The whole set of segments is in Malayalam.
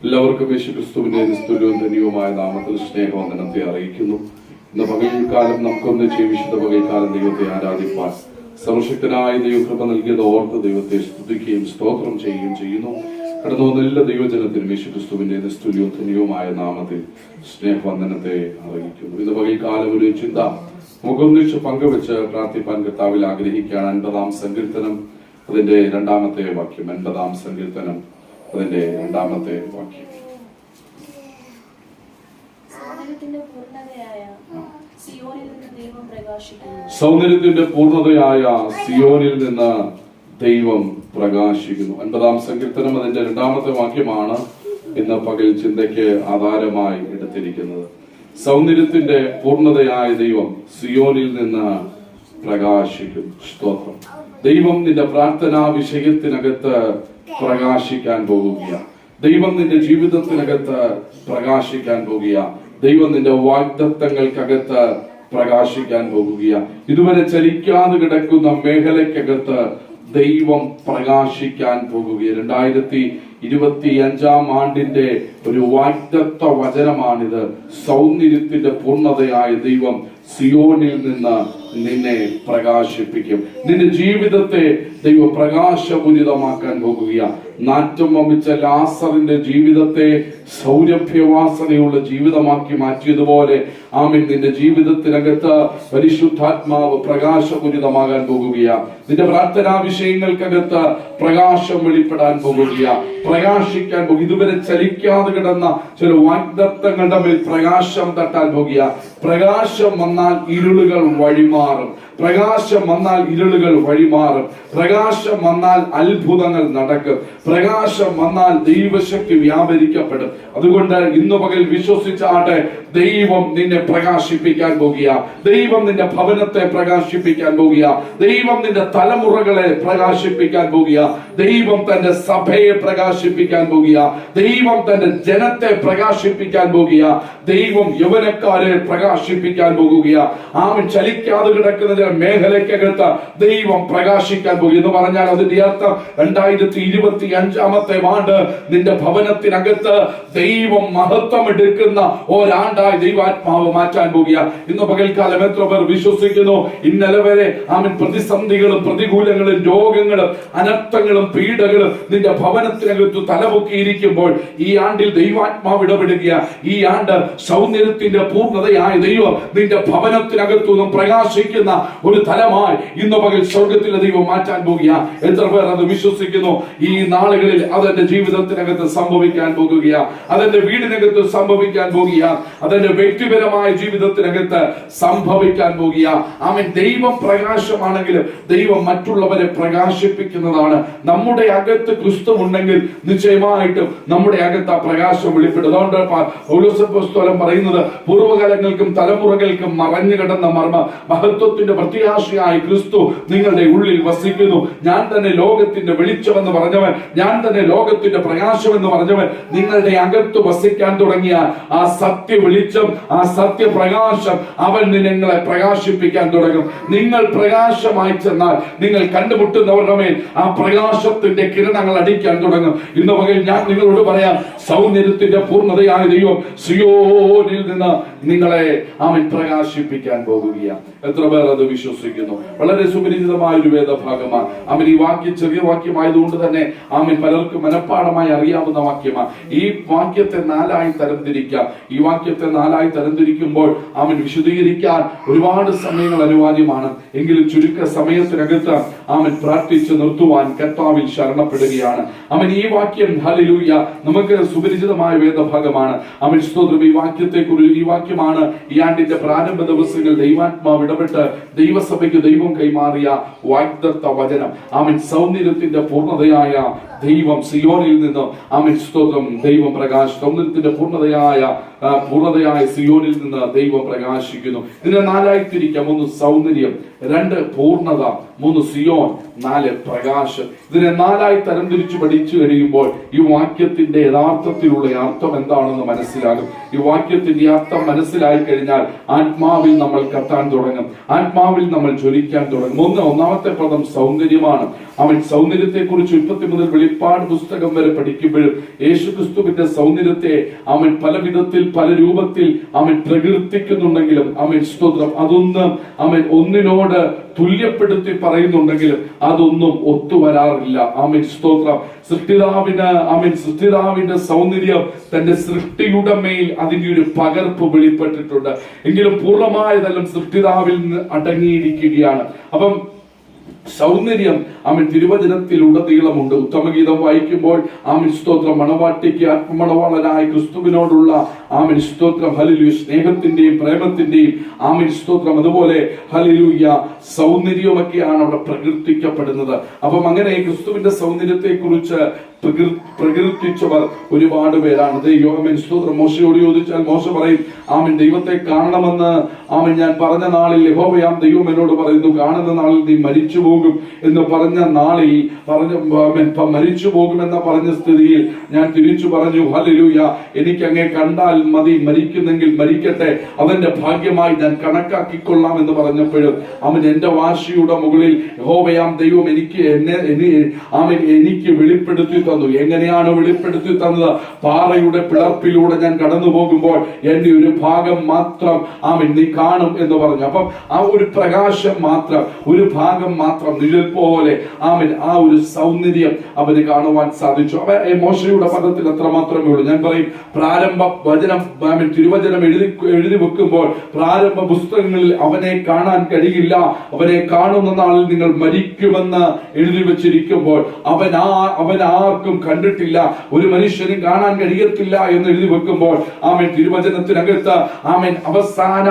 എല്ലാവർക്കും യേശുക്രിസ്തുവിന്റെ നിസ്തുല്യവും ധന്യവുമായ നാമത്തിൽ സ്നേഹവന്ദനത്തെ അറിയിക്കുന്നു. ഇന്ന് പകൽക്കാലം നമുക്കൊന്നിച്ച് വിശുദ്ധ പകൽക്കാലം ദൈവത്തെ ആരാധിപ്പാൻ സർവശക്തനായ ദൈവകൃപ നൽകിയത് ഓർത്ത് ദൈവത്തെ സ്തുതിക്കുകയും സ്തോത്രം ചെയ്യുകയും ചെയ്യുന്നു. കടന്നു വന്ന എല്ലാ ദൈവജനത്തിനും യേശുക്രിസ്തുവിന്റെ നിസ്തുല്യവും ധന്യവുമായ നാമത്തിൽ സ്നേഹവന്ദനത്തെ അറിയിക്കുന്നു. ഇന്ന് പകൽക്കാലം ഒരു ചിന്ത നമുക്കൊന്നിച്ച് പങ്കുവെച്ച് പ്രാർത്ഥിപ്പാൻ കർത്താവിൽ ആഗ്രഹിക്കുകയാണ്. 50-ാം സങ്കീർത്തനം അതിന്റെ 2-ാമത്തെ വാക്യം. 50-ാം സങ്കീർത്തനം അതിന്റെ 2-ാമത്തെ വാക്യം. സൗന്ദര്യത്തിന്റെ പൂർണ്ണതയായ സിയോനിൽ നിന്ന് ദൈവം പ്രകാശിക്കുന്നു. 50-ാം സങ്കീർത്തനം അതിന്റെ 2-ാമത്തെ വാക്യമാണ് ഇന്ന് പകൽ ചിന്തയ്ക്ക് ആധാരമായി എടുത്തിരിക്കുന്നത്. സൗന്ദര്യത്തിന്റെ പൂർണ്ണതയായ ദൈവം സിയോനിൽ നിന്ന് പ്രകാശിക്കും. സ്തോത്രം. ദൈവം നിന്റെ പ്രാർത്ഥനാ വിഷയത്തിനകത്ത് പ്രകാശിക്കാൻ പോകുകയാണ്. ദൈവം നിന്റെ ജീവിതത്തിനകത്ത് പ്രകാശിക്കാൻ പോകുകയാണ്. ദൈവം നിന്റെ വാഗ്ദത്തങ്ങൾക്കകത്ത് പ്രകാശിക്കാൻ പോകുകയാണ്. ഇതുവരെ ചലിക്കാതെ കിടക്കുന്ന മേഖലയ്ക്കകത്ത് ദൈവം പ്രകാശിക്കാൻ പോകുകയാണ്. 2025 ആണ്ടിന്റെ ഒരു വാഗ്ദത്ത വചനമാണിത്. സൗന്ദര്യത്തിന്റെ പൂർണ്ണതയായ ദൈവം സിയോനിൽ നിന്ന് നിന്നെ പ്രകാശിപ്പിക്കും. നിന്റെ ജീവിതത്തെ ദൈവം പ്രകാശപൂരിതമാക്കാൻ പോകുകയാണ്. നാറ്റം വമിച്ച ലാസറിന്റെ ജീവിതത്തെ സൗരഭ്യവാസനയുള്ള ജീവിതമാക്കി മാറ്റിയതുപോലെ ആമേൻ നിന്റെ ജീവിതത്തിനകത്ത് പരിശുദ്ധാത്മാവ് പ്രകാശപൂരിതമാകാൻ പോകുകയാണ്. നിന്റെ പ്രാർത്ഥനാ വിഷയങ്ങൾക്കകത്ത് പ്രകാശം വെളിപ്പെടാൻ പോകുകയാണ്. പ്രകാശിക്കാൻ പോകും. ഇതുവരെ ചലിക്കാതെ കിടന്ന ചില വാഗ്ദത്തങ്ങളുടെ മേൽ പ്രകാശം തട്ടാൻ പോകുകയാണ്. പ്രകാശം വന്നാൽ ഇരുളുകൾ വഴിമാറും. പ്രകാശം വന്നാൽ ഇരുളുകൾ വഴിമാറും. പ്രകാശം വന്നാൽ അത്ഭുതങ്ങൾ നടക്കും. പ്രകാശം വന്നാൽ ദൈവശക്തി വ്യാപരിക്കപ്പെടും. അതുകൊണ്ട് ഇന്നു പകൽ വിശ്വസിച്ചാട്ടെ, ദൈവം നിന്നെ പ്രകാശിപ്പിക്കാൻ പോകുക. ദൈവം നിന്റെ ഭവനത്തെ പ്രകാശിപ്പിക്കാൻ പോകുക. ദൈവം നിന്റെ തലമുറകളെ പ്രകാശിപ്പിക്കാൻ പോകുക. ദൈവം തന്റെ സഭയെ പ്രകാശിപ്പിക്കാൻ പോകുക. ദൈവം തന്റെ ജനത്തെ പ്രകാശിപ്പിക്കാൻ പോകുക. ദൈവം യൗവനക്കാരെ പ്രകാശിപ്പിക്കാൻ പോകുക. ആമേൻ. ചലിക്കാതെ കിടക്കുന്ന മേഖലയ്ക്കകത്ത് ദൈവം പ്രകാശിക്കാൻ പോകുക എന്ന് പറഞ്ഞാൽ അതിന്റെ അർത്ഥം 2025 ആണ്ട് നിന്റെ ഭവനത്തിനകത്ത് ദൈവം മഹത്വം എടുക്കുന്ന ഒരാണ്ടായി ദൈവാത്മാവ് മാറ്റാൻ പോകുക. ഇന്ന് പകൽക്കാലം എത്ര പേർ വിശ്വസിക്കുന്നു? ഇന്നലെ വരെ ആമേൻ പ്രതിസന്ധികളും പ്രതികൂലങ്ങളും രോഗങ്ങളും അനർത്ഥങ്ങളും പീഡകളും നിന്റെ ഭവനത്തിനകത്ത് തലപൊക്കിയിരിക്കുമ്പോൾ ഈ ആണ്ടിൽ ദൈവാത്മാവ് ഇടപെടുക. ഈ ആണ്ട് സൗന്ദര്യത്തിന്റെ പൂർണ്ണതയായ ദൈവം നിന്റെ ഭവനത്തിനകത്തുനിന്നും പ്രകാശിക്കുന്ന ഒരു തലമായി ഇന്ന് പകൽ സ്വർഗത്തിലെ ദൈവം മാറ്റാൻ പോകുക. എത്ര പേർ അത് വിശ്വസിക്കുന്നു? ഈ നാളുകളിൽ അതെന്റെ ജീവിതത്തിനകത്ത് സംഭവിക്കാൻ പോകുക. അതെന്റെ വീടിനകത്ത് സംഭവിക്കാൻ പോകുക. അതെന്റെ വ്യക്തിപരമായ ജീവിതത്തിനകത്ത് സംഭവിക്കാൻ പോകുക. ആമേൻ. ദൈവം പ്രകാശമാണെങ്കിലും ദൈവം മറ്റുള്ളവരെ പ്രകാശിപ്പിക്കുന്നതാണ്. നമ്മുടെ അകത്ത് ക്രിസ്തു ഉണ്ടെങ്കിൽ നിശ്ചയമായിട്ടും നമ്മുടെ അകത്ത് ആ പ്രകാശം വെളിപ്പെടും. അതുകൊണ്ട് പൗലോസ് പറയുന്നത് പൂർവ്വകാലങ്ങൾക്കും തലമുറകൾക്കും മറഞ്ഞു കിടന്ന മർമ്മ മഹത്വത്തിന്റെ പ്രത്യാശയായ ക്രിസ്തു നിങ്ങളുടെ ഉള്ളിൽ വസിക്കുന്നു. ഞാൻ തന്നെ ലോകത്തിന്റെ വെളിച്ചമെന്ന് പറഞ്ഞവൻ, ഞാൻ തന്നെ ലോകത്തിന്റെ പ്രകാശമെന്ന് പറഞ്ഞവൻ നിങ്ങളുടെ അകത്ത് വസിക്കാൻ തുടങ്ങിയ ആ സത്യ വെളിച്ചം, ആ സത്യപ്രകാശം അവൻ നിങ്ങളെ പ്രകാശിപ്പിക്കാൻ തുടങ്ങും. നിങ്ങൾ പ്രകാശമായി ചെന്നാൽ നിങ്ങൾ കണ്ടുമുട്ടുന്നവരുടെ മേൽ ആ പ്രകാശത്തിന്റെ കിരണങ്ങൾ അടിക്കാൻ തുടങ്ങും. ഇന്ന് പകൽ ഞാൻ നിങ്ങളോട് പറയാം, സൗന്ദര്യത്തിന്റെ പൂർണ്ണതയായ ദൈവം സിയോനിൽ നിന്ന് നിങ്ങളെ അവൻ പ്രകാശിപ്പിക്കാൻ പോകുകയാണ്. എത്ര പേർ അത് വിശ്വസിക്കുന്നു? വളരെ സുപരിചിതമായ ഒരു വേദഭാഗമാണ്. അവൻ ഈ വാക്യം ചെറിയ വാക്യമായതുകൊണ്ട് തന്നെ ആമൻ പലർക്കും മനഃപ്പാഠമായി അറിയാവുന്ന വാക്യമാണ്. ഈ വാക്യത്തെ 4 തരംതിരിക്കാം. ഈ വാക്യത്തെ 4 തരംതിരിക്കുമ്പോൾ അവൻ വിശദീകരിക്കാൻ ഒരുപാട് സമയങ്ങൾ അനിവാര്യമാണ്. എങ്കിലും ചുരുക്ക സമയത്തിനകത്ത് അവൻ പ്രാർത്ഥിച്ച് നിർത്തുവാൻ കർത്താവിൽ ശരണപ്പെടുകയാണ്. അവൻ ഈ വാക്യം ഹല്ലേലൂയ നമുക്ക് സുപരിചിതമായ വേദഭാഗമാണ്. അവൻ സ്തോത്രം. ഈ വാക്യത്തെക്കുറിച്ച് ഈ വാക്യമാണ് ഈ ആണ്ടിന്റെ പ്രാരംഭ ദിവസങ്ങൾ ദൈവാത്മാവ് ഇടപെട്ട് ദൈവസഭയ്ക്ക് ദൈവം കൈമാറിയ വാഗ്ദത്ത വചനം. അവൻ സൗന്ദര്യത്തിന്റെ പൂർണ്ണതയായ ദൈവം സിയോനിൽ നിന്ന് ആമേൻ സ്തോത്രം ദൈവം സൗന്ദര്യത്തിന്റെ പൂർണ്ണതയായ സിയോനിൽ നിന്ന് ദൈവം പ്രകാശിക്കുന്നു. ഇതിനെ 4 തിരിക്കാം. 1 സൗന്ദര്യം, 2 പൂർണ്ണത, 3 സിയോൻ, 4 പ്രകാശം. ഇതിനെ 4ആയി തരംതിരിച്ചു പഠിച്ചു കഴിയുമ്പോൾ ഈ വാക്യത്തിന്റെ യഥാർത്ഥത്തിലുള്ള അർത്ഥം എന്താണെന്ന് മനസ്സിലാകും. ഈ വാക്യത്തിന്റെ അർത്ഥം മനസ്സിലായി കഴിഞ്ഞാൽ ആത്മാവിൽ നമ്മൾ കത്താൻ തുടങ്ങും, ആത്മാവിൽ നമ്മൾ ജ്വലിക്കാൻ തുടങ്ങും. ഒന്നാമത്തെ പദം സൗന്ദര്യമാണ്. അവൻ സൗന്ദര്യത്തെ കുറിച്ച് ഉൽപ്പത്തി മുതൽ വെളിപ്പാട് പുസ്തകം വരെ പഠിക്കുമ്പോഴും യേശുക്രിസ്തുവിന്റെ സൗന്ദര്യത്തെ അവൻ പല വിധത്തിൽ പല രൂപത്തിൽ അവൻ പ്രകീർത്തിക്കുന്നുണ്ടെങ്കിലും അവൻ സ്തോത്രം അതൊന്നും അവൻ ഒന്നിനോട് തുല്യപ്പെടുത്തി പറയുന്നുണ്ടെങ്കിലും അതൊന്നും ഒത്തുവരാറില്ല. ആമേൻ സ്തോത്രം. സൃഷ്ടിതാവിന്റെ സൗന്ദര്യം തന്റെ സൃഷ്ടിയുടെ മേൽ അതിന്റെ ഒരു പകർപ്പ് വെളിപ്പെട്ടിട്ടുണ്ട്. എങ്കിലും പൂർണ്ണമായതെല്ലാം സൃഷ്ടിതാവിൽ നിന്ന് അടങ്ങിയിരിക്കുകയാണ്. അപ്പം സൗന്ദര്യം അവൻ തിരുവചനത്തിൽ ഉടനീളമുണ്ട്. ഉത്തമഗീതം വായിക്കുമ്പോൾ ആമേൻ സ്തോത്രം മണവാട്ടിക്ക് ആത്മമണവാളനായ ക്രിസ്തുവിനോടുള്ള ആമേൻ സ്തോത്രം ഹല്ലേലൂയ സ്നേഹത്തിന്റെയും പ്രേമത്തിന്റെയും ആമേൻ സ്തോത്രം അതുപോലെ ഹല്ലേലൂയ സൗന്ദര്യമൊക്കെയാണ് അവിടെ പ്രകീർത്തിക്കപ്പെടുന്നത്. അപ്പം അങ്ങനെ ക്രിസ്തുവിന്റെ സൗന്ദര്യത്തെ കുറിച്ച് പ്രകീർത്തിച്ചവർ ഒരുപാട് പേരാണ്. ദൈവമേൻ സ്തോത്രം. മോശയോട് ചോദിച്ചാൽ മോശ പറയും, ആമേൻ ദൈവത്തെ കാണണമെന്ന് ആമേൻ ഞാൻ പറഞ്ഞ നാളിൽ യഹോവയാം ദൈവം എന്നോട് പറയുന്നു, കാണുന്ന നാളിൽ നീ മരിച്ചു പോകും എന്ന് പറഞ്ഞ നാളിൽ മരിച്ചു പോകുമെന്ന പറഞ്ഞ സ്ഥിതിയിൽ ഞാൻ തിരിച്ചു പറഞ്ഞു, ഹല്ലേലൂയ എനിക്ക് അങ്ങേ കണ്ടാൽ മതി, മരിക്കുന്നെങ്കിൽ മരിക്കട്ടെ, അതെന്റെ ഭാഗ്യമായി ഞാൻ കണക്കാക്കിക്കൊള്ളാം എന്ന് പറഞ്ഞപ്പോഴും അവൻ എന്റെ വാശിയുടെ മുകളിൽ യഹോവയാം ദൈവം എനിക്ക് വെളിപ്പെടുത്തി തന്നു. എങ്ങനെയാണ് വെളിപ്പെടുത്തി തന്നത്? പാറയുടെ പിളർപ്പിലൂടെ ഞാൻ കടന്നു പോകുമ്പോൾ എന്റെ ഒരു ഭാഗം മാത്രം ആമേൻ നീ കാണും എന്ന് പറഞ്ഞു. അപ്പം ആ ഒരു പ്രകാശം മാത്രം, ഒരു ഭാഗം മാത്രം നിഴൽ പോലെ ആമേൻ ആ ഒരു സൗന്ദര്യം അവന് കാണുവാൻ സാധിച്ചു. അവ മോശയുടെ പദത്തിൽ അത്ര മാത്രമേ ഉള്ളൂ. ഞാൻ പറയും, പ്രാരംഭ വചനം ആമേൻ തിരുവചനം എഴുതി വെക്കുമ്പോൾ പ്രാരംഭ പുസ്തകങ്ങളിൽ അവനെ കാണാൻ കഴിയില്ല, അവനെ കാണുന്ന നാളിൽ നിങ്ങൾ മരിക്കുമെന്ന് എഴുതി വെച്ചിരിക്കുമ്പോൾ അവൻ ആർക്കും കണ്ടിട്ടില്ല, ഒരു മനുഷ്യനും കാണാൻ കഴിയത്തില്ല എന്ന് എഴുതി വെക്കുമ്പോൾ ആമേൻ തിരുവചനത്തിനകത്ത് ആമേൻ അവസാന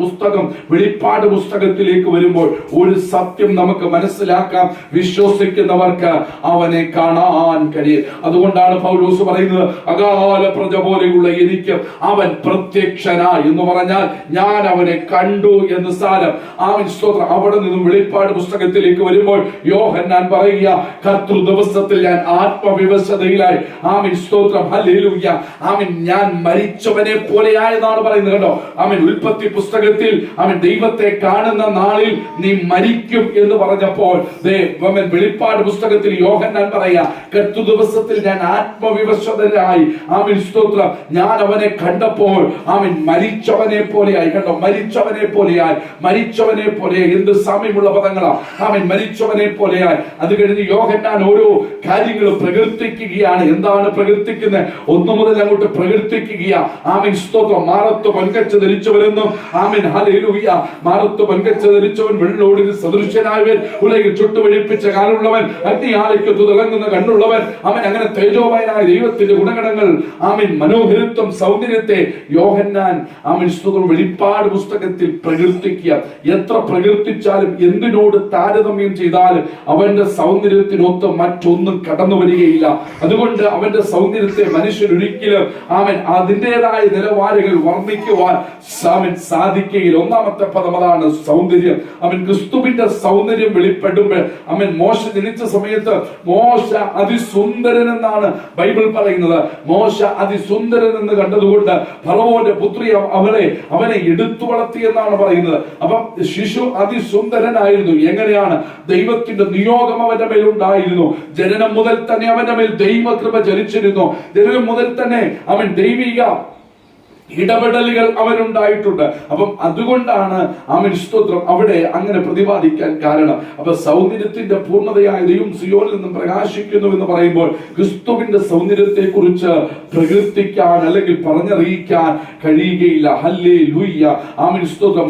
പുസ്തകം വെളിപ്പാട് പുസ്തകത്തിലേക്ക് വരുമ്പോൾ ഒരു സത്യം നമുക്ക് മനസ്സിലാക്കാം, വിശ്വസിക്കുന്നവർക്ക് അവനെ കാണാൻ കഴിയും. അതുകൊണ്ടാണ് പൗലോസ് പറയുന്നത്, അകാല പ്രജ പോലെയുള്ള എനിക്ക് അവൻ പ്രത്യക്ഷനായി എന്ന് പറഞ്ഞാൽ ഞാൻ അവനെ കണ്ടു എന്ന് സാരം. ആമേൻ സ്തോത്രം. അവിടെ നിന്നും വെളിപ്പാട് പുസ്തകത്തിലേക്ക് വരുമ്പോൾ യോഹന്നാൻ പറയുക, കർത്തൃ ദിവസത്തിൽ ഞാൻ ആത്മവിവശതയിലായി ആമേൻ സ്തോത്രം ഹല്ലേലൂയ ആമേൻ ഞാൻ മരിച്ചവനെ പോലെയായെന്നാണ് പറയുന്നത് കേട്ടോ. ആമേൻ ഉൽപ്പത്തി പുസ്തകത്തിൽ ആമേൻ ദൈവത്തെ കാണുന്ന നാളിൽ നീ മരിക്കും എന്ന് പറഞ്ഞപ്പോൾ വെളിപ്പാട് പുസ്തകത്തിൽ യോഹന്നാൻ പറയാ, കർത്തൃ ദിവസത്തിൽ ഞാൻ ആത്മവിവശതയിലായി ആമേൻ സ്തോത്രം ഞാൻ അവനെ കണ്ടപ്പോൾ ആമേൻ മരിച്ചവനെ പോലെയായി. കണ്ടോ, മരിച്ചവനെ പോലെയായി. എന്ത് സാമ്യമുള്ള പദങ്ങളാ. ആമേൻ മരിച്ചവനെ പോലെയായി. അത് കഴിഞ്ഞ് യോഹന്നാൻ ഓരോ കാര്യങ്ങളും പ്രകീർത്തിക്കുകയാണ്. എന്താണ് പ്രകീർത്തിക്കുന്നത്? 1 മുതൽ അങ്ങോട്ട് പ്രകീർത്തിക്കുക. ആമേൻ സ്തോത്രം. മാറത്ത് പൊൻകച്ച ധരിച്ചവരെന്നും ആമേൻ ഹല്ലേലൂയ മാറത്ത് പൊൻകച്ച ധരിച്ചവൻ വെള്ളോടിന് സദൃശ്യനായവൻ, ഉലകിൽ ചുട്ടുവഴിപ്പിച്ച കാലുള്ളവൻ, അഗ്നിയാളിക്കത്തു തിളങ്ങുന്ന കണ്ണുള്ളവൻ, അവൻ അങ്ങനെ തേജോമയനായ ദൈവത്തിന്റെ ഗുണഗണങ്ങൾ ആമേൻ മനോഹരത്വം സൗന്ദര്യത്തെ യോഹന്നാൻ ആമേൻ സ്തോത്രം വെളിപ്പാട് പുസ്തകത്തിൽ പ്രകീർത്തിക്കുക. എത്ര പ്രകീർത്തിച്ചാലും എന്തിനോട് താരതമ്യം ചെയ്താലും അവന്റെ സൗന്ദര്യത്തിനൊത്ത് മറ്റൊന്നും കടന്നു വരികയില്ല. അതുകൊണ്ട് അവന്റെ സൗന്ദര്യത്തെ മനുഷ്യൻ ഒരിക്കലും ആമേൻ അതിൻ്റെതായ നിലവാരങ്ങൾ വർണ്ണിക്കുവാൻ സാധിക്കുകയില്ല. ഒന്നാമത്തെ പദം അതാണ് സൗന്ദര്യം. അവൻ ക്രിസ്തുവിന്റെ സൗന്ദര്യം വെളിപ്പെടുമ്പോൾ അവൻ മോശ ജനിച്ച സമയത്ത് മോശ അതിസുന്ദരൻ എന്നാണ് ബൈബിൾ പറയുന്നത്. മോശ അതിസുന്ദരൻ എന്ന് കണ്ടതുകൊണ്ട് ഫറവോന്റെ പുത്രി അവനെ എടുത്തു വളർത്തി എന്നാണ് പറയുന്നത്. അപ്പം ശിശു അതിസുന്ദരനായിരുന്നു. എങ്ങനെയാണ്? ദൈവത്തിന്റെ നിയോഗം അവന്റെ മേലുണ്ടായിരുന്നു. ജനനം മുതൽ തന്നെ അവന്റെ മേൽ ദൈവകൃപ ചലിച്ചിരുന്നു. ജനനം മുതൽ തന്നെ അവൻ ദൈവിക ഇടപെടലുകൾ അവനുണ്ടായിട്ടുണ്ട്. അപ്പം അതുകൊണ്ടാണ് ആമേൻ സ്തോത്രം അവിടെ അങ്ങനെ പ്രതിപാദിക്കാൻ കാരണം. അപ്പൊ സൗന്ദര്യത്തിന്റെ പൂർണ്ണതയായ ദൈവം സിയോനിൽ നിന്നും പ്രകാശിക്കുന്നു എന്ന് പറയുമ്പോൾ ക്രിസ്തുവിന്റെ സൗന്ദര്യത്തെ കുറിച്ച് പ്രകീർത്തിക്കാൻ അല്ലെങ്കിൽ പറഞ്ഞറിയിക്കാൻ കഴിയുകയില്ല. ഹല്ലേലൂയ ആമേൻ സ്തോത്രം.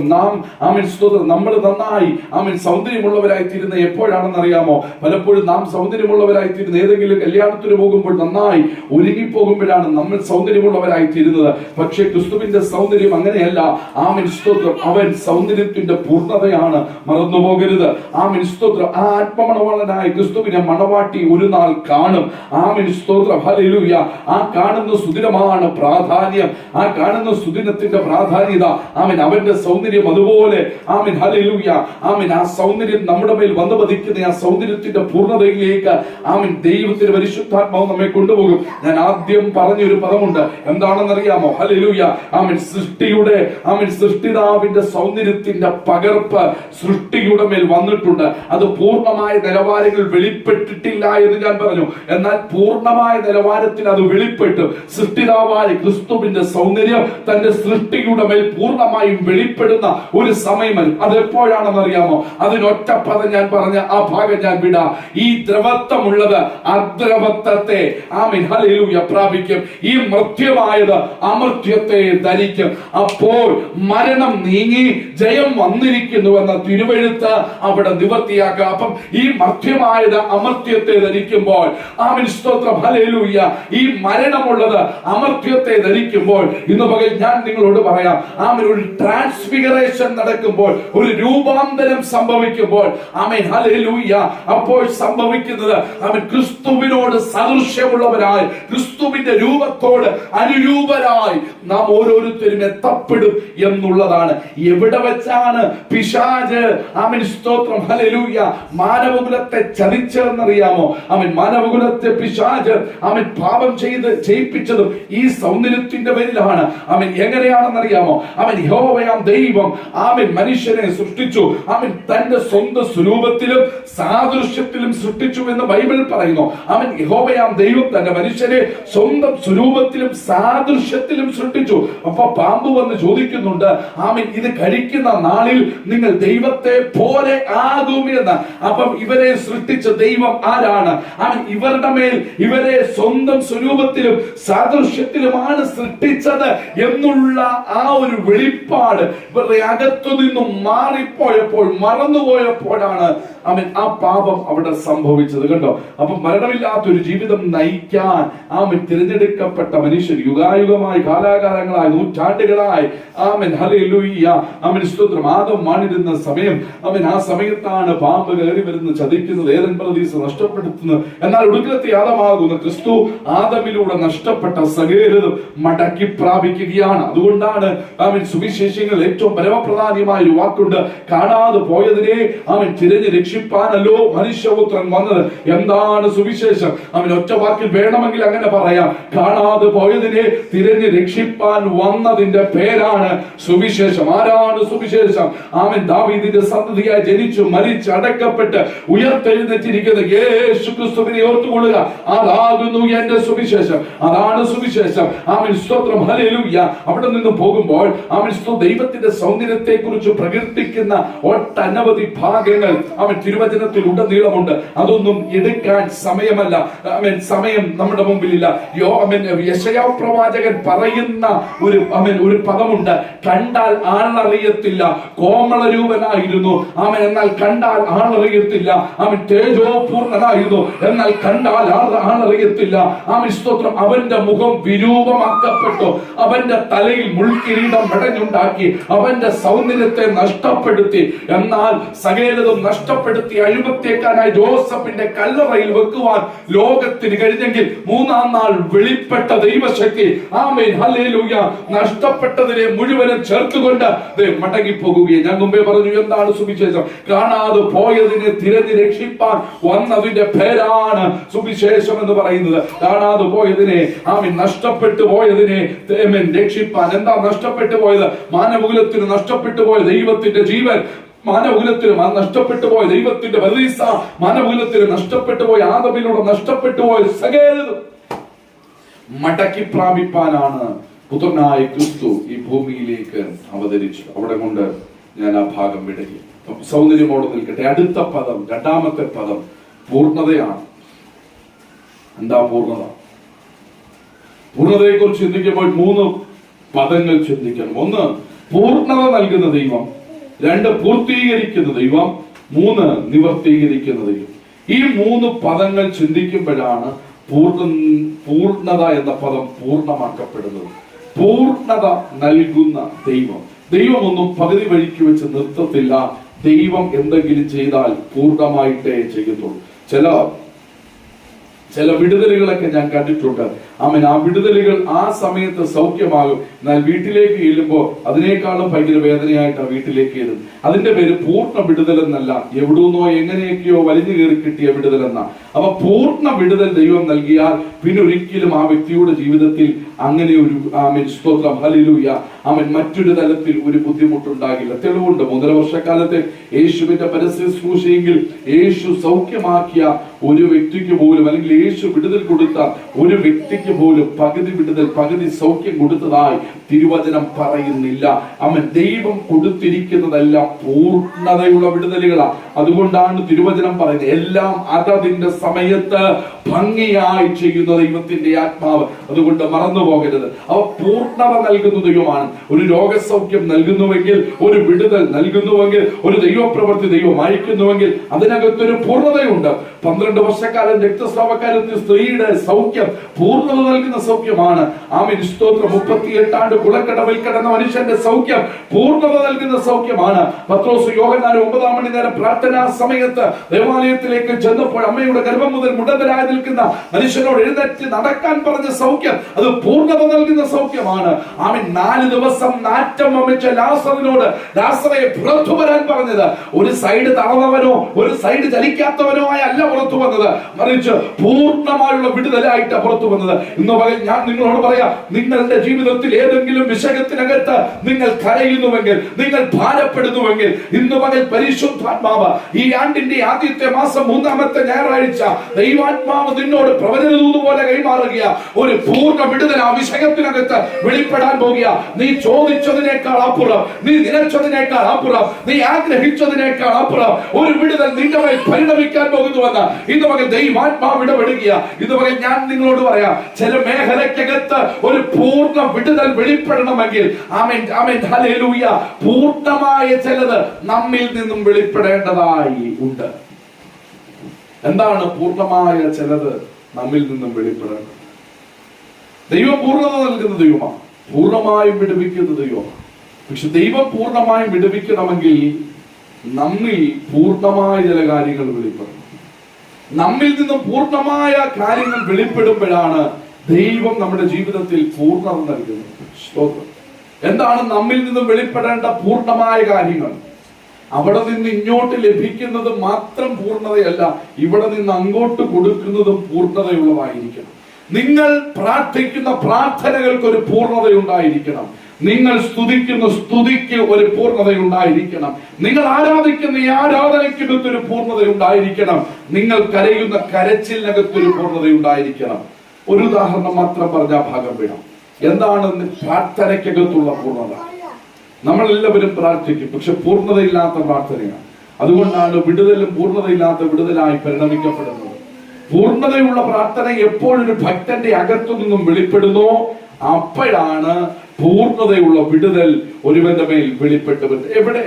ആമേൻ സ്തോത്രം. നമ്മൾ നന്നായി ആമേൻ സൗന്ദര്യമുള്ളവരായി തീരുന്ന എപ്പോഴാണെന്ന് അറിയാമോ? പലപ്പോഴും നാം സൗന്ദര്യമുള്ളവരായി തീരുന്ന ഏതെങ്കിലും കല്യാണത്തിന് പോകുമ്പോൾ നന്നായി ഒരുങ്ങിപ്പോകുമ്പോഴാണ് നമ്മൾ സൗന്ദര്യമുള്ളവരായി തീരുന്നത്. പക്ഷെ ക്രിസ്തുവിന്റെ സൗന്ദര്യം അങ്ങനെയല്ല. ആമേൻ സ്തോത്രം. അവൻ സൗന്ദര്യത്തിന്റെ പൂർണ്ണതയാണ്, മറന്നുപോകരുത്. ആമേൻ സ്തോത്രം. ആ ആത്മമണവാളനായ ക്രിസ്തുവിനെ മണവാട്ടി ഒരു നാൾ കാണും. ആമേൻ സ്തോത്രം. ഹല്ലേലൂയ. ആ കാണുന്ന സുദിനമാണ് പ്രാധാന്യം. ആ കാണുന്ന സുദിനത്തിന്റെ പ്രാധാന്യത. ആമേൻ അവന്റെ സൗന്ദര്യം അതുപോലെ. Amen hallelujah. ആമേൻ ആ സൗന്ദര്യം നമ്മുടെ മേൽ വന്നു പതിക്കുന്ന ആ സൗന്ദര്യത്തിന്റെ പൂർണ്ണതയിലേക്ക് ആമേൻ ദൈവത്തിന്റെ പരിശുദ്ധാത്മാവ് നമ്മെ കൊണ്ടുപോകും. ഞാൻ ആദ്യം പറഞ്ഞൊരു പദമുണ്ട്, എന്താണെന്നറിയാമോ? ഹല്ലേലൂയ. ആമേൻ സൃഷ്ടിയുടെ ആമേൻ സൃഷ്ടിതാവിന്റെ സൗന്ദര്യത്തിന്റെ പകർപ്പ് സൃഷ്ടിയുടെ മേൽ വന്നിട്ടുണ്ട്. അത് പൂർണ്ണമായ നിലവാരങ്ങൾ വെളിപ്പെട്ടിട്ടില്ല എന്ന് ഞാൻ പറഞ്ഞു. എന്നാൽ പൂർണ്ണമായ നിലവാരത്തിൽ അത് വെളിപ്പെട്ടു. സൃഷ്ടിതാവായ ക്രിസ്തുവിന്റെ സൗന്ദര്യം തന്റെ സൃഷ്ടിയുടെ മേൽ പൂർണ്ണമായും വെളിപ്പെടുന്ന ഒരു സമയം അതെപ്പോഴാണെന്ന് അറിയാമോ? അതിനൊറ്റ പദം ഞാൻ പറഞ്ഞ ആ ഭാഗം ഞാൻ വിടാം. ഈ ദ്രവത്വമുള്ളത് അദ്രവത്വത്തെ ആമേൻ ഹല്ലേലൂയ പ്രാപിക്കും. ഈ മർത്യമായത് അമർത്യത്തെ ധരിക്കും. അപ്പോൾ മരണം നീങ്ങി ജയം വന്നിരിക്കുന്നുവെന്ന തിരുവെഴുത്ത് അവിടെ നിവർത്തിയാക്കുക. അപ്പം ഈ മർത്യമായത് അമർത്യത്തെ ധരിക്കുമ്പോൾ ആമേൻ സ്തോത്രം ഹല്ലേലൂയ. ഈ മരണമുള്ളത് അമർത്യത്തെ ധരിക്കുമ്പോൾ ഇന്ന് പകൽ ഞാൻ നിങ്ങളോട് പറയാം, ആമേൻ ഒരു ട്രാൻസ്ഫിഗറേഷൻ നടക്കുമ്പോൾ, ഒരു രൂപാന്തരം സംഭവിക്കുമ്പോൾ ആമേൻ ഹല്ലേലൂയ, അപ്പോൾ സംഭവിക്കുന്നത് ആമേൻ ക്രിസ്തുവിനോട് സദൃശ്യമുള്ളവരായി, ക്രിസ്തുവിന്റെ രൂപത്തോട് അനുരൂപരായി നാം ഓരോരുത്തരും എത്തപ്പെടും എന്നുള്ളതാണ്. എവിടെ വെച്ചാണ് പിശാച് ആമേൻ സ്തോത്രം ഹല്ലേലൂയ മാനവകുലത്തെ ചതിച്ചതെന്നറിയാമോ? ആമേൻ മാനവകുലത്തെ പിശാച് ആമേൻ പാപം ചെയ്ത് ജയിപ്പിച്ചതും ഈ സൗന്ദര്യത്തിന്റെ പേരിലാണ്. ആമേൻ എങ്ങനെയാണെന്നറിയാമോ? ആമേൻ യഹോവയാം ദൈവം ആമേൻ മനുഷ്യനെ സൃഷ്ടിച്ചു. ആമേൻ തന്റെ സ്വന്തം സ്വരൂപത്തിലും സാദൃശ്യത്തിലും സൃഷ്ടിച്ചു എന്ന് ബൈബിൾ പറയുന്നു. ആമേൻ യഹോവയാം ദൈവം തന്റെ മനുഷ്യനെ സ്വന്തം സ്വരൂപത്തിലും സാദൃശ്യത്തിലും സൃഷ്ടിച്ചു. അപ്പൊ പാമ്പ് വന്ന് ചോദിക്കുന്നുണ്ട്, ആമേൻ ഇത് കഴിക്കുന്ന നാളിൽ നിങ്ങൾ ദൈവത്തെ പോലെ ആകുമെന്ന്. അപ്പം ഇവരെ സൃഷ്ടിച്ച ദൈവം ആരാണ്? ആമേൻ ഇവരുടെ മേൽ ഇവരെ സ്വന്തം സ്വരൂപത്തിലും സാദൃശ്യത്തിലുമാണ് സൃഷ്ടിച്ചത് എന്നുള്ള ആ ഒരു വെളിപ്പാട് ഇവരുടെ അകത്തു നിന്നും മാറിപ്പോയപ്പോൾ, മറന്നുപോയപ്പോഴാണ് ആമേൻ ആ പാപം അവിടെ സംഭവിച്ചത്. കണ്ടോ? അപ്പൊ മരണമില്ലാത്തൊരു ജീവിതം നയിക്കാൻ ആമേൻ തിരഞ്ഞെടുക്കപ്പെട്ട മനുഷ്യർ യുഗായുഗമായി, കാലാകാലങ്ങളായി, നൂറ്റാണ്ടുകളായി ആമേൻ ഹല്ലേലൂയ ആമേൻ സ്തോത്രം ആദം വാണിരുന്ന സമയം, ആമേൻ ആ സമയത്താണ് പാമ്പ് കയറി വരുന്നത്, ചതിക്കുന്നത്, ഏദൻ പരദീസം നഷ്ടപ്പെടുത്തുന്നത്. എന്നാൽ ഒടുക്കത്തെ ആദമാകുന്ന ക്രിസ്തു ആദമിലൂടെ നഷ്ടപ്പെട്ട സകലതും മടക്കി പ്രാപിക്കുകയാണ്. അതുകൊണ്ടാണ് ആമേൻ സുവിശേഷങ്ങൾ ഏറ്റവും പരമപ്രധാനമായ ഒരു വാക്കുണ്ട്, കാണാതെ പോയതിനെ ആമേൻ തിരഞ്ഞ് രക്ഷിപ്പാനല്ലോ മനുഷ്യപുത്രൻ വന്നത്. എന്താണ് സുവിശേഷം? ആമേൻ ഒറ്റ വാക്കിൽ വേണമെങ്കിൽ അങ്ങനെ പറയാം, കാണാതെ പോയതിനെ തിരഞ്ഞ് രക്ഷിപ്പാൻ വന്നതിന്റെ പേരാണ് സുവിശേഷം. ആരാണ് സുവിശേഷം? ആമേൻ ദാവീദിന്റെ സന്തതിയായി ജനിച്ചു മരിച്ച് അടക്കപ്പെട്ട് ഉയർത്തെഴുന്നേറ്റിരിക്കുന്ന യേശു ക്രിസ്തുവിനെ ഓർത്തുകൊള്ളുക. അതാകുന്നു എന്റെ സുവിശേഷം. അതാണ് സുവിശേഷം. ആമേൻ സ്തോത്രം ഹല്ലേലൂയ. അവിടെ നിന്ന് പോകുമ്പോൾ ആമേൻ ദൈവത്തിന്റെ സൗന്ദര്യത്തെ കുറിച്ച് പ്രകീർത്തിക്കുന്ന ഒട്ടനവധി ഭാഗങ്ങൾ ആമേൻ തിരുവചനത്തിൽ ഉടനീളമുണ്ട്. അതൊന്നും എടുക്കാൻ സമയമല്ല. ആമേൻ സമയം നമ്മുടെ മുമ്പിലില്ല. യെശയ്യാവ് പ്രവാചകൻ പറയുന്ന ഒരു പദമുണ്ട്, കണ്ടാൽ ആളറിയത്തില്ല. കോമളരൂപനായിരുന്നു ആമേൻ, എന്നാൽ കണ്ടാൽ ആളറിയത്തില്ല. ആമേൻ തേജോപൂർണനായിരുന്നു, എന്നാൽ കണ്ടാൽ ആളറിയത്തില്ല. ആമേൻ സ്തോത്രം. അവന്റെ മുഖം വിരൂപമാക്കപ്പെട്ടു, അവന്റെ തലയിൽ മുൾക്കിരീടം മെടഞ്ഞുണ്ടാക്കി, അവന്റെ സൗന്ദര്യത്തെ നഷ്ടപ്പെടുത്തി. എന്നാൽ സകലതും നഷ്ടപ്പെടുത്തി അഴിമത്തേക്കാനായി ജോസഫിന്റെ കല്ലറയിൽ വെക്കുവാൻ ലോകത്തിന് കഴിഞ്ഞെങ്കിൽ മൂന്നാം നാൾ വെളിപ്പെട്ട ദൈവശക്തി ആമേൻ ഹല്ലേലൂയ നഷ്ടപ്പെട്ടതിനെ മുഴുവനും ചേർത്തുകൊണ്ട് മടങ്ങിപ്പോകുകയും. ഞാൻ മുമ്പേ പറഞ്ഞു, എന്താണ് സുവിശേഷം? കാണാതെ പോയതിനെ തിരഞ്ഞ് രക്ഷിപ്പാൻ വന്നതിന്റെ പേരാണ് സുവിശേഷം എന്ന് പറയുന്നത്. കാണാതെ പോയതിനെ ആമേൻ നഷ്ടപ്പെട്ടു പോയതിനെ രക്ഷിപ്പാൻ. എന്താ നഷ്ടപ്പെട്ടു പോയത്? മാനവകുലത്തിന് നഷ്ടപ്പെട്ടു പോയ ദൈവത്തിന്റെ ജീവൻ, മാനവകുലത്തിന് നഷ്ടപ്പെട്ടു പോയ ദൈവത്തിന്റെ പരീക്ഷ, മാനവകുലത്തിന് നഷ്ടപ്പെട്ടു പോയ ആദമിലൂടെ നഷ്ടപ്പെട്ടു പോയ സകലതും മടക്കി പ്രാപിപ്പാനാണ് പുത്രനായ ക്രിസ്തു ഈ ഭൂമിയിലേക്ക് അവതരിച്ചു. അവിടെ കൊണ്ട് ഞാൻ ആ ഭാഗം വിടുകയും സൗന്ദര്യമോടെ നിൽക്കട്ടെ. അടുത്ത പദം, രണ്ടാമത്തെ പദം പൂർണ്ണതയാണ്. എന്താ പൂർണ്ണത? പൂർണ്ണതയെ കുറിച്ച് ചിന്തിക്കുമ്പോൾ മൂന്ന് പദങ്ങൾ ചിന്തിക്കണം. ഒന്ന്, പൂർണ്ണത നൽകുന്ന ദൈവം. രണ്ട്, പൂർത്തീകരിക്കുന്ന ദൈവം. മൂന്ന്, നിവർത്തീകരിക്കുന്ന ദൈവം. ഈ മൂന്ന് പദങ്ങൾ ചിന്തിക്കുമ്പോഴാണ് പൂർണ്ണത എന്ന പദം പൂർണ്ണമാക്കപ്പെടുന്നത്. പൂർണ്ണത നൽകുന്ന ദൈവം. ദൈവമൊന്നും പകുതി വഴിക്ക് വെച്ച് നിർത്തത്തില്ല. ദൈവം എന്തെങ്കിലും ചെയ്താൽ പൂർണ്ണമായിട്ടേ ചെയ്യത്തുള്ളൂ. ചില വിടുതലുകളൊക്കെ ഞാൻ കണ്ടിട്ടുണ്ട്. ആമേൻ. ആ വിടുതലുകൾ ആ സമയത്ത് സൗഖ്യമാകും, എന്നാൽ വീട്ടിലേക്ക് ചെല്ലുമ്പോൾ അതിനേക്കാളും ഭയങ്കര വേദനയായിട്ടാണ് വീട്ടിലേക്ക് ചെല്ലും. അതിന്റെ പേര് പൂർണ്ണ വിടുതൽ എന്നല്ല, എവിടുന്നോ എങ്ങനെയൊക്കെയോ വലിഞ്ഞു കയറി കിട്ടിയ വിടുതൽ എന്നാ. അപ്പൊ പൂർണ്ണ വിടുതൽ ദൈവം നൽകിയാൽ പിന്നെ ഒരിക്കലും ആ വ്യക്തിയുടെ ജീവിതത്തിൽ അങ്ങനെ ഒരു സ്തോത്രം ഹല്ലേലൂയ മറ്റൊരു തലത്തിൽ ഒരു ബുദ്ധിമുട്ടുണ്ടാകില്ല. തെളിവുണ്ട്. 1.5 വർഷക്കാലത്തെ യേശുവിന്റെ പരസ്യ ശുശ്രൂഷയെങ്കിൽ യേശു സൗഖ്യമാക്കിയ ഒരു വ്യക്തിക്ക് പോലും, അല്ലെങ്കിൽ യേശു വിടുതൽ കൊടുത്ത ഒരു വ്യക്തിക്ക് പോലും പകുതി വിടുതൽ പകുതി സൗഖ്യം കൊടുത്തതായി തിരുവചനം പറയുന്നില്ല. ദൈവം കൊടുത്തിരിക്കുന്നതെല്ലാം പൂർണ്ണതയുള്ള വിടുതലുകളാണ്. അതുകൊണ്ടാണ് തിരുവചനം പറയുന്നത് എല്ലാം അതതിന്റെ സമയത്ത് ഭംഗിയായി ചെയ്യുന്ന ദൈവത്തിന്റെ ആത്മാവ്. അതുകൊണ്ട് മറന്നു പോകരുത്. അവ പൂർണ്ണത നൽകുന്ന ദൈവമാണ്. ഒരു രോഗസൗഖ്യം നൽകുന്നുവെങ്കിൽ, ഒരു വിടുതൽ നൽകുന്നുവെങ്കിൽ, ഒരു ദൈവപ്രവൃത്തി ദൈവം അയക്കുന്നുവെങ്കിൽ അതിനകത്തൊരു പൂർണ്ണതയുണ്ട്. 12 വർഷക്കാലം രക്തസ്രാവക്കാരത്തിൽ സ്ത്രീയുടെ സൗഖ്യം പൂർണ്ണത നൽകുന്ന സൗഖ്യമാണ്. ആമേൻ. സ്തോത്രം. 38 ആണ്ട് കുളക്കടവിൽ കിടന്ന മനുഷ്യന്റെ സൗഖ്യം പൂർണ്ണത നൽകുന്ന സൗഖ്യമാണ്. പത്രോസ് യോഹന്നാൻ 9 മണി നേരം പ്രാർത്ഥനാ സമയത്ത് ദേവാലയത്തിലേക്ക് ചെന്നപ്പോൾ അമ്മയുടെ ഗർഭം മുതൽ മുടന്തരായി നിൽക്കുന്ന മനുഷ്യനോട് എഴുന്നേറ്റ് നടക്കാൻ പറഞ്ഞ സൗഖ്യം അത് പൂർണ്ണത നൽകുന്ന സൗഖ്യമാണ്. ആമേൻ. 4 ദിവസം നാറ്റം വമിച്ച ലാസറിനോട് ലാസറയെ പുറത്തു വരാൻ പറഞ്ഞത് ഒരു സൈഡ് തളർന്നവനോ ഒരു സൈഡ് ചലിക്കാത്തവനോ അല്ല പുറത്തു വന്നത്, മറിച്ച് പൂർണ്ണമായുള്ള വിടുതലായിട്ട് പുറത്തു വന്നത്. ഇന്ന് പകൽ ഞാൻ നിങ്ങളോട് പറയാം, നിങ്ങളുടെ ജീവിതത്തിൽ ഏതെങ്കിലും വിഷയത്തിനകത്ത് നിങ്ങൾ കരയുന്നുവെങ്കിൽ, നിങ്ങൾ ഭാരപ്പെടുന്നുവെങ്കിൽ, ഇന്ന് പകൽ പരിശുദ്ധാത്മാവ് ഈ ആണ്ടിന്റെ ആദ്യത്തെ മാസം 3-ാമത്തെ ഞായറാഴ്ച ദൈവാത്മാവ് നിന്നോട് പ്രവചനദൂത് പോലെ കൈമാറുക. ഒരു പൂർണ്ണ വിടുതൽ ആ വിഷയത്തിനകത്ത് വെളിപ്പെടാൻ പോകുക. നീ ചോദിച്ചതിനേക്കാൾ അപ്പുറം, നീ നിലച്ചതിനേക്കാൾ അപ്പുറം, നീ ആഗ്രഹിച്ചതിനേക്കാൾ അപ്പുറം ഒരു വിടുതൽ നിന്റെ മേൽ പരിണമിക്കാൻ പോകുന്നുവെന്ന് ഇന്ന് പകൽ ദൈവാത്മാവ് ഇടപെടുക. ഇന്ന് പകൽ ഞാൻ നിങ്ങളോട് പറയാം, ചില മേഖലയ്ക്കകത്ത് ഒരു പൂർണ്ണ വിടുതൽ വെളിപ്പെടണമെങ്കിൽ ആമേൻ ആമേൻ ഹല്ലേലൂയ പൂർണ്ണമായ ചിലത് നമ്മിൽ നിന്നും വെളിപ്പെടേണ്ടതായി ഉണ്ട്. എന്താണ് പൂർണ്ണമായ ചിലത് നമ്മിൽ നിന്നും വെളിപ്പെടേണ്ടത്? ദൈവം പൂർണ്ണത നൽകുന്ന ദൈവമാണ്, പൂർണ്ണമായും വിടുവിക്കുന്ന ദൈവമാണ്. പക്ഷെ ദൈവം പൂർണ്ണമായും വിടുവിക്കണമെങ്കിൽ നമ്മിൽ പൂർണ്ണമായ ചില കാര്യങ്ങൾ വെളിപ്പെടണം. നമ്മിൽ നിന്നും പൂർണ്ണമായ കാര്യങ്ങൾ വെളിപ്പെടുമ്പോഴാണ് ദൈവം നമ്മുടെ ജീവിതത്തിൽ പൂർണ്ണത നൽകുന്നത്. എന്താണ് നമ്മിൽ നിന്നും വെളിപ്പെടേണ്ട പൂർണ്ണമായ കാര്യങ്ങൾ? അവിടെ നിന്ന് ഇങ്ങോട്ട് ലഭിക്കുന്നത് മാത്രം പൂർണ്ണതയല്ല, ഇവിടെ നിന്ന് അങ്ങോട്ട് കൊടുക്കുന്നതും പൂർണ്ണതയുള്ളതായിരിക്കണം. നിങ്ങൾ പ്രാർത്ഥിക്കുന്ന പ്രാർത്ഥനകൾക്ക് ഒരു പൂർണ്ണതയുണ്ടായിരിക്കണം. നിങ്ങൾ സ്തുതിക്കുന്ന സ്തുതിക്ക് ഒരു പൂർണ്ണതയുണ്ടായിരിക്കണം. നിങ്ങൾ ആരാധിക്കുന്ന ഈ ആരാധനയ്ക്കകത്തൊരു പൂർണ്ണതയുണ്ടായിരിക്കണം. നിങ്ങൾ കരയുന്ന കരച്ചിലിനകത്തൊരു പൂർണ്ണതയുണ്ടായിരിക്കണം. ഒരു ഉദാഹരണം മാത്രം പറഞ്ഞാൽ ഭാഗം വിടാം. എന്താണ് പ്രാർത്ഥനയ്ക്കകത്തുള്ള പൂർണ്ണത? നമ്മളെല്ലാവരും പ്രാർത്ഥിക്കും, പക്ഷെ പൂർണ്ണതയില്ലാത്ത പ്രാർത്ഥനയാണ്. അതുകൊണ്ടാണ് വിടുതലും പൂർണ്ണതയില്ലാത്ത വിടുതലായി പരിണമിക്കപ്പെടുന്നത്. പൂർണ്ണതയുള്ള പ്രാർത്ഥന എപ്പോഴൊരു ഭക്തന്റെ അകത്തു നിന്നും വെളിപ്പെടുന്നോ അപ്പോഴാണ് പൂർണ്ണതയുള്ള വിടുതൽ ഒരുവന്റെ മേൽ വെളിപ്പെട്ടവൻ.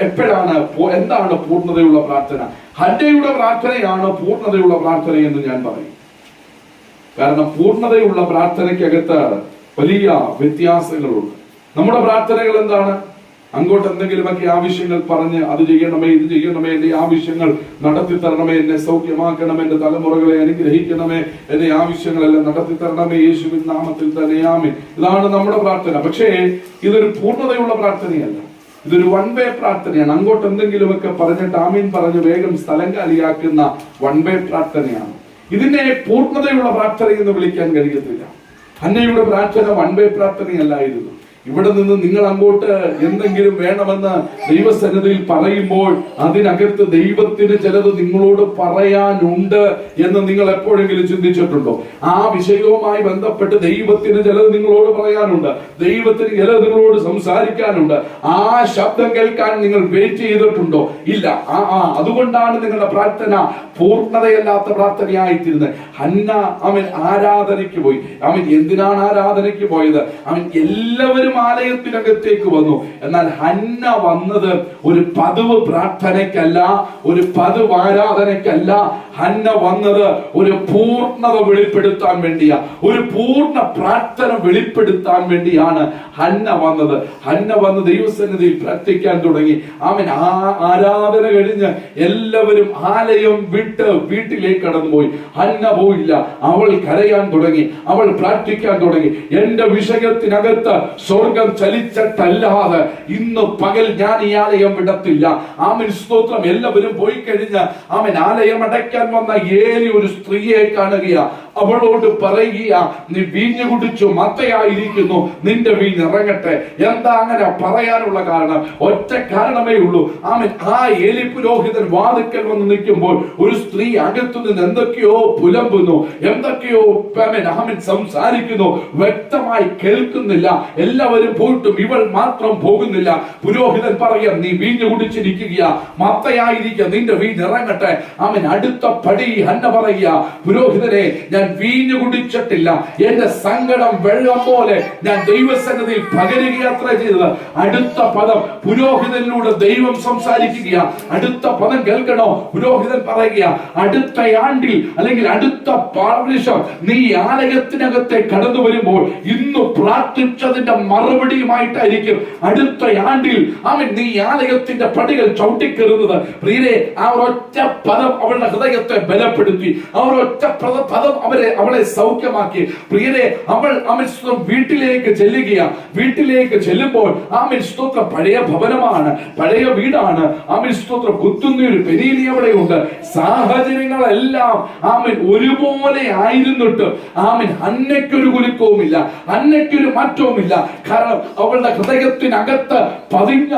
എപ്പോഴാണ് എന്താണ് പൂർണ്ണതയുള്ള പ്രാർത്ഥന? ഹന്നയുടെ പ്രാർത്ഥനയാണ് പൂർണ്ണതയുള്ള പ്രാർത്ഥന എന്ന് ഞാൻ പറയും. കാരണം പൂർണ്ണതയുള്ള പ്രാർത്ഥനയ്ക്കകത്ത് വലിയ വ്യത്യാസങ്ങളുണ്ട്. നമ്മുടെ പ്രാർത്ഥനകൾ എന്താണ്? അങ്ങോട്ട് എന്തെങ്കിലുമൊക്കെ ആവശ്യങ്ങൾ പറഞ്ഞ് അത് ചെയ്യണമേ, ഇത് ചെയ്യണമേ, എന്റെ ആവശ്യങ്ങൾ നടത്തി തരണമേ, എന്നെ സൗഖ്യമാക്കണമേ, എന്റെ തലമുറകളെ അനുഗ്രഹിക്കണമേ, എന്റെ ആവശ്യങ്ങളെല്ലാം നടത്തി തരണമേ, യേശുവിൻ നാമത്തിൽ തന്നെ ആമേൻ. ഇതാണ് നമ്മുടെ പ്രാർത്ഥന. പക്ഷേ ഇതൊരു പൂർണ്ണതയുള്ള പ്രാർത്ഥനയല്ല, ഇതൊരു വൺ വേ പ്രാർത്ഥനയാണ്. അങ്ങോട്ട് എന്തെങ്കിലുമൊക്കെ പറഞ്ഞിട്ട് ആമീൻ പറഞ്ഞ് വേഗം സ്ഥലം കാലിയാക്കുന്ന വൺ വേ പ്രാർത്ഥനയാണ്. ഇതിനെ പൂർണ്ണതയുള്ള പ്രാർത്ഥന എന്ന് വിളിക്കാൻ കഴിയത്തില്ല. ഹന്നയുടെ പ്രാർത്ഥന വൺ വേ പ്രാർത്ഥനയല്ലായിരുന്നു. ഇവിടെ നിന്ന് നിങ്ങൾ അങ്ങോട്ട് എന്തെങ്കിലും വേണമെന്ന് ദൈവസന്നിധിയിൽ പറയുമ്പോൾ അതിനകത്ത് ദൈവത്തിന് ചിലത് നിങ്ങളോട് പറയാനുണ്ട് എന്ന് നിങ്ങൾ എപ്പോഴെങ്കിലും ചിന്തിച്ചിട്ടുണ്ടോ? ആ വിഷയവുമായി ബന്ധപ്പെട്ട് ദൈവത്തിന് ചിലത് നിങ്ങളോട് പറയാനുണ്ട്, ദൈവത്തിന് ചിലത് നിങ്ങളോട് സംസാരിക്കാനുണ്ട്. ആ ശബ്ദം കേൾക്കാൻ നിങ്ങൾ വെയിറ്റ് ചെയ്തിട്ടുണ്ടോ? ഇല്ല. അതുകൊണ്ടാണ് നിങ്ങളുടെ പ്രാർത്ഥന പൂർണ്ണതയല്ലാത്ത പ്രാർത്ഥനയായിത്തീരുന്നത്. ഹന്ന അവൻ ആരാധനയ്ക്ക് പോയി. അവൻ എന്തിനാണ് ആരാധനയ്ക്ക് പോയത്? അവൻ എല്ലാവരും എല്ലാവരും ആലയത്തിനകത്തേക്ക് വന്നു. എന്നാൽ ഹന്ന വന്നത് ഒരു പതിവ് പ്രാർത്ഥനയ്ക്കല്ല, ഒരു പതിവ് ആരാധനയ്ക്കല്ല. ഹന്ന വന്നത് ഒരു പൂർണ്ണത വെളിപ്പെടുത്താൻ വേണ്ടിയാ, ഒരു പൂർണ്ണ പ്രാർത്ഥന വെളിപ്പെടുത്താൻ വേണ്ടിയാണ് ഹന്ന വന്നത്. ഹന്ന വന്ന് ദൈവസന്നിധിയിൽ പ്രാർത്ഥിക്കാൻ തുടങ്ങി. ആമേൻ. ആ ആരാധന കഴിഞ്ഞ് എല്ലാവരും ആലയം വിട്ട് വീട്ടിലേക്ക് കടന്നുപോയി. ഹന്ന പോയില്ല. അവൾ കരയാൻ തുടങ്ങി, അവൾ പ്രാർത്ഥിക്കാൻ തുടങ്ങി. എന്റെ വിഷയത്തിനകത്ത് സ്വർഗം ചലിച്ചിട്ടല്ലാതെ ഇന്ന് പകൽ ഞാൻ ഈ ആലയം വിടത്തില്ല. ആമേൻ. സ്തോത്രം. എല്ലാവരും പോയി കഴിഞ്ഞ് ആമേൻ ആലയം അടയ്ക്കാൻ വന്ന ഏലി ഒരു സ്ത്രീയെ കാണുകയാ. അവളോട് പറയുക, നീ വീഞ്ഞു കുടിച്ചു മത്തയായിരിക്കുന്നു, നിന്റെ വീഞ്ഞ് ഇറങ്ങട്ടെ. എന്താ അങ്ങനെ പറയാനുള്ള കാരണം? ഒറ്റ കാരണമേ ഉള്ളൂ. ആമേൻ. ആ ഏലി പുരോഹിതൻ വാതിക്കൽ വന്ന് നിൽക്കുമ്പോൾ ഒരു സ്ത്രീ അകത്തു നിന്ന് എന്തൊക്കെയോ പുലമ്പുന്നു, എന്തൊക്കെയോ ആമേൻ സംസാരിക്കുന്നു. വ്യക്തമായി കേൾക്കുന്നില്ല. എല്ലാവരും പോയിട്ടും ഇവൾ മാത്രം പോകുന്നില്ല. പുരോഹിതൻ പറയാം, നീ വീഞ്ഞു കുടിച്ചിരിക്കുക, മത്തയായിരിക്കുക, നിന്റെ വീഞ്ഞ് ഇറങ്ങട്ടെ. ആമേൻ. അടുത്ത പടി ഹന്ന പറയുക, പുരോഹിതനെ, ഞാൻ വീഞ്ഞു കുടിച്ചിട്ടില്ല, എന്റെ സങ്കടം വെള്ളം പോലെ ഞാൻ ദൈവസന്നിധിയിൽ പകരുകയാത്ര ചെയ്തത്. അടുത്ത പദം പുരോഹിതനിലൂടെ ദൈവം സംസാരിക്കുക. അടുത്ത പദം കേൾക്കണോ? പുരോഹിതൻ പറയുക, അടുത്ത ആണ്ടിൽ അല്ലെങ്കിൽ അടുത്ത പ്രാവശ്യം നീ ആലയത്തിനകത്തെ കടന്നു വരുമ്പോൾ ഇന്ന് പ്രാർത്ഥിച്ചതിന്റെ മറുപടിയുമായിട്ടായിരിക്കും അടുത്ത ആണ്ടിൽ ആമേൻ നീ ആലയത്തിന്റെ പടികൾ ചവിട്ടിക്കയറുന്നത്. പ്രിയരെ, ആ ഒരൊറ്റ പദം അവളുടെ ഹൃദയത്തെ ബലപ്പെടുത്തി. ആ ഒരൊറ്റ പദം അവളെ സൗഖ്യമാക്കി. പ്രിയരെ, അവൾ വീട്ടിലേക്ക് ചെല്ലുകയാ. വീട്ടിലേക്ക് ചെല്ലുമ്പോൾ ആമേൻ സ്തോത്രം പഴയ ഭവനമാണ്, പഴയ വീടാണ്. ആമേൻ സ്തോത്രം. കുത്തുന്ന ഒരു പെരീലി അവിടെയുണ്ട്. സാഹചര്യങ്ങളെല്ലാം ആമേൻ ഒരുപോലെ ആയിരുന്നിട്ട് ആമേൻ ഹന്നയ്ക്കൊരു കുലുക്കവുമില്ല, ഹന്നയ്ക്കൊരു മാറ്റവുമില്ല. കാരണം അവളുടെ ഹൃദയത്തിനകത്ത് പതിഞ്ഞ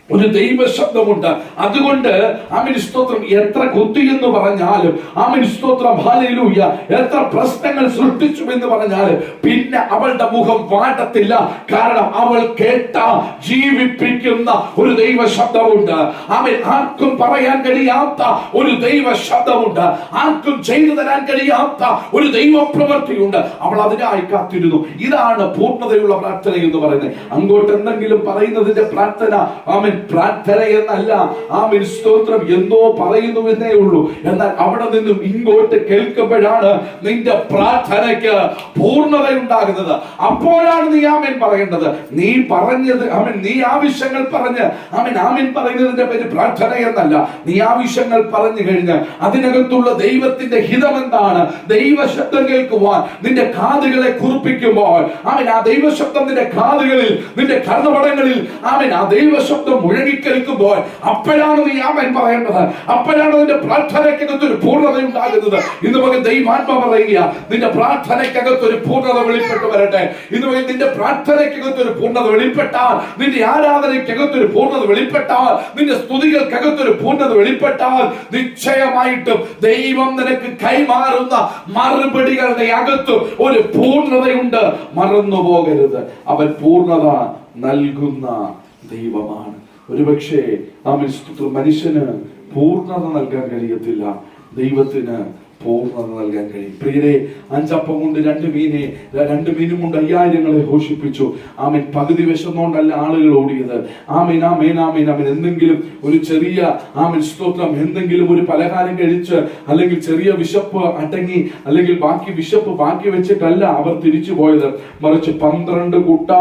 ഒരു ദൈവ ശബ്ദമുണ്ട്. അതുകൊണ്ട് ആമേൻ സ്തോത്രം, എത്ര കുത്തി എന്ന് പറഞ്ഞാലും ആമേൻ സ്തോത്രം ഹല്ലേലൂയ, എത്ര പ്രശ്നങ്ങൾ സൃഷ്ടിച്ചു എന്ന് പറഞ്ഞാലും പിന്നെ അവളുടെ മുഖം വാടത്തില്ല. കാരണം അവൾ കേട്ട ജീവിപ്പിക്കുന്ന ഒരു ദൈവ ശബ്ദമുണ്ട്. ആമേൻ. ആർക്കും പറയാൻ കഴിയാത്ത ഒരു ദൈവ ശബ്ദമുണ്ട്. ആർക്കും ചെയ്തു തരാൻ കഴിയാത്ത ഒരു ദൈവ പ്രവൃത്തിയുണ്ട്. അവൾ അതിനായി കാത്തിരുന്നു. ഇതാണ് പൂർണ്ണതയുള്ള പ്രാർത്ഥന എന്ന് പറയുന്നത്. അങ്ങോട്ട് എന്തെങ്കിലും പറയുന്നതിന്റെ പ്രാർത്ഥന ആമേൻ പ്രാർത്ഥന എന്നല്ല. ആമേൻ സ്തോത്രം. എന്തോ പറയുന്നു എന്നേ ഉള്ളൂ. എന്നാൽ അവിടെ നിന്നും ഇങ്ങോട്ട് കേൾക്കുമ്പോഴാണ് നിന്റെ പ്രാർത്ഥനയ്ക്ക് പൂർണ്ണതയുണ്ടാകുന്നത്. അപ്പോഴാണ് നീ ആമേൻ പറയേണ്ടത്. നീ പറഞ്ഞത് ആമേൻ, നീ ആവശ്യങ്ങൾ പറഞ്ഞ് ആമേൻ പറയുന്നതിന്റെ പേര് പ്രാർത്ഥന എന്നല്ല. നീ ആവശ്യങ്ങൾ പറഞ്ഞു കഴിഞ്ഞ് അതിനകത്തുള്ള ദൈവത്തിന്റെ ഹിതം എന്താണ്, ദൈവ ശബ്ദം കേൾക്കുവാൻ നിന്റെ കാതുകളെ കുറിപ്പിക്കുമ്പോൾ ആമേൻ ആ ദൈവ ശബ്ദം നിന്റെ കാതുകളിൽ, നിന്റെ കർണപടങ്ങളിൽ ആമേൻ ആ ദൈവ ശബ്ദം മുഴങ്ങിക്കേൽക്കുമ്പോൾ അപ്പോഴാണ് നീ ആമേൻ പറയേണ്ടത്. അപ്പോഴാണ് നിന്റെ പ്രാർത്ഥനയ്ക്കകത്തൊരു പൂർണ്ണത ഉണ്ടാകുന്നത്. ഇന്ന് പകൽ ദൈവാത്മാ പറയുക, നിന്റെ പ്രാർത്ഥനയ്ക്കകത്തൊരു പൂർണ്ണത വെളിപ്പെട്ടു വരട്ടെ. ഇന്ന് പകൽ നിന്റെ പ്രാർത്ഥനയ്ക്കകത്തൊരു പൂർണ്ണത വെളിപ്പെട്ടാൽ, നിന്റെ ആരാധനയ്ക്കകത്തൊരു പൂർണ്ണത വെളിപ്പെട്ടാൽ, നിന്റെ സ്തുതികൾക്കകത്തൊരു പൂർണ്ണത വെളിപ്പെട്ടാൽ നിശ്ചയമായിട്ടും ദൈവം നിനക്ക് കൈമാറുന്ന മറുപടികളുടെ അകത്ത് ഒരു പൂർണ്ണതയുണ്ട്. മറന്നു പോകരുത്. അവൻ പൂർണ്ണത നൽകുന്ന ദൈവമാണ്. ഒരുപക്ഷെ മനുഷ്യന് പൂർണ്ണത നൽകാൻ കഴിയത്തില്ല, ദൈവത്തിന് പൂർണ്ണത നൽകാൻ കഴിയും. പ്രിയരെ, 5 അപ്പം കൊണ്ട് 2 മീനും കൊണ്ട് 5000 ഘോഷിപ്പിച്ചു. ആമേൻ. പകുതി വിശന്നുകൊണ്ടല്ല ആളുകൾ ഓടിയത്. ആമേൻ ആമേൻ ആമേൻ ആമേൻ. എന്തെങ്കിലും ഒരു ചെറിയ ആമേൻ സ്തോത്രം, എന്തെങ്കിലും ഒരു പലഹാരം കഴിച്ച് അല്ലെങ്കിൽ ചെറിയ വിശപ്പ് അടങ്ങി അല്ലെങ്കിൽ വിശപ്പ് ബാക്കി വെച്ചിട്ടല്ല അവർ തിരിച്ചു പോയത്. മറിച്ച് 12 കുട്ട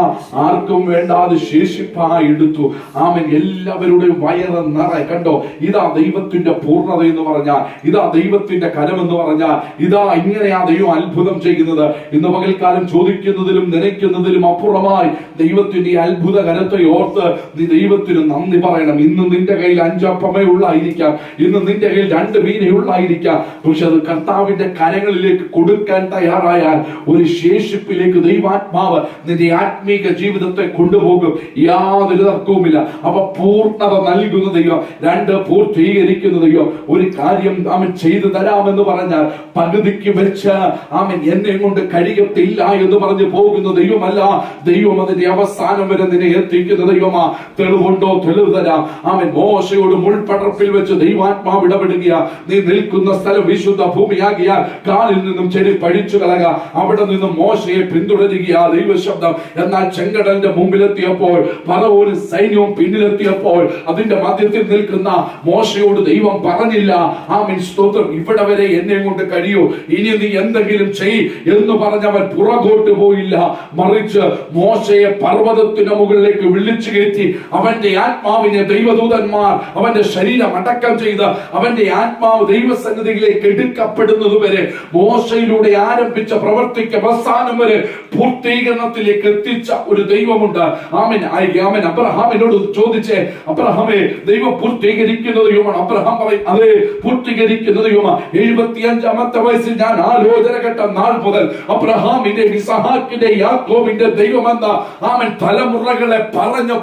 ആർക്കും വേണ്ടാതെ ശേഷിപ്പായി എടുത്തു. ആമേൻ. എല്ലാവരുടെയും വയറ് നിറയെ. കണ്ടോ, ഇതാ ദൈവത്തിന്റെ പൂർണ്ണത എന്ന് പറഞ്ഞാൽ, ഇതാ ദൈവത്തിന്റെ കരമെന്ന് പറഞ്ഞാൽ, ഇതാ ഇങ്ങനെയാ ദൈവം അത്ഭുതം ചെയ്യുന്നത്. ഇന്ന് പകൽക്കാലം ചോദിക്കുന്നതിലും നനയ്ക്കുന്നതിലും അപ്പുറമായി ദൈവത്തിന്റെ അത്ഭുത കരത്തെ ഓർത്ത് നീ ദൈവത്തിന് നന്ദി പറയണം. ഇന്ന് നിന്റെ കയ്യിൽ 5 അപ്പമേ ഉള്ളായിരിക്കാം, ഇന്ന് നിന്റെ കയ്യിൽ 2 മീനേ ഉള്ളായിരിക്കാം. പക്ഷെ അത് കർത്താവിന്റെ കരങ്ങളിലേക്ക് കൊടുക്കാൻ തയ്യാറായാൽ ഒരു ശേഷിപ്പിലേക്ക് ദൈവാത്മാവ് നിന്റെ ആത്മീക ജീവിതത്തെ കൊണ്ടുപോകും. യാതൊരു തർക്കവുമില്ല. അപ്പൊ പൂർണ്ണത നൽകുന്ന ദൈവം, 2 പൂർത്തീകരിക്കുന്ന ദൈവം. ഒരു കാര്യം അവൻ ചെയ്തു തരാമെന്ന് പറഞ്ഞാൽ പറഞ്ഞാൽ പകുതിക്ക് വെച്ച് ആമൻ എന്നെ കൊണ്ട് കഴിയത്തില്ല എന്ന് പറഞ്ഞു പോകുന്ന ദൈവമല്ല. ദൈവം അതിന്റെ അവസാനം വരെ നിന്നെ എത്തിക്കുന്ന ദൈവമാ. തെളിവുണ്ടോ? തെളിവ് തരാം. ആമൻ മോശയോട് മുൾപടർപ്പിൽ വെച്ച് ദൈവാത്മാവ് ഇടപെടുക. നീ നിൽക്കുന്ന സ്ഥലം വിശുദ്ധ ഭൂമിയാകിയാൽ കാലിൽ നിന്നും ചെടി പഴിച്ചു കളക. അവിടെ നിന്നും മോശയെ പിന്തുടരുക ദൈവശബ്ദം. എന്നാൽ ചെങ്കടലിന്റെ മുമ്പിലെത്തിയപ്പോൾ ഫറവോനും സൈന്യവും പിന്നിലെത്തിയപ്പോൾ അതിന്റെ മധ്യത്തിൽ നിൽക്കുന്ന മോശയോട് ദൈവം പറഞ്ഞില്ല, ആമേൻ സ്തോത്രം, ഇവിടെ വരെ എന്നെ കൊണ്ട് കഴിയൂ, ഇനി നീ എന്തെങ്കിലും ചെയ് എന്ന് പറഞ്ഞവൻ പുറകോട്ട് പോയില്ല. മറിച്ച് മോശയെ പർവ്വതത്തിന് മുകളിലേക്ക് വിളിച്ചു കയറ്റി അവന്റെ ആത്മാവിനെ ദൈവദൂതന്മാർ അവന്റെ ശരീരം അടക്കം ചെയ്ത് അവന്റെ ആത്മാവ് ദൈവസന്നിധിയിലേക്ക് എടുക്കപ്പെടുന്നത് വരെ മോശയിലൂടെ ആരംഭിച്ച പ്രവർത്തിക്ക് അവസാനം വരെ പൂർത്തീകരണത്തിലേക്ക് എത്തിച്ച ഒരു ദൈവമുണ്ട്. ആമേൻ. ആമേൻ. അബ്രഹാമിനോട് ചോദിച്ചേ, അബ്രഹാമേ, ദൈവം പൂർത്തീകരിക്കുന്ന ദൈവമാണ്. അബ്രഹാം പറയും, അതെ, പൂർത്തീകരിക്കുന്ന ദൈവമാണ്. 75-ാമത്തെ വയസ്സിൽ ഞാൻ ആലോചന കേട്ട നാൾ മുതൽ അബ്രഹാമിന്റെ, ഇസഹാക്കിന്റെ, യാക്കോബിന്റെ ദൈവമെന്ന ആമേൻ തലമുറകളെ പറഞ്ഞു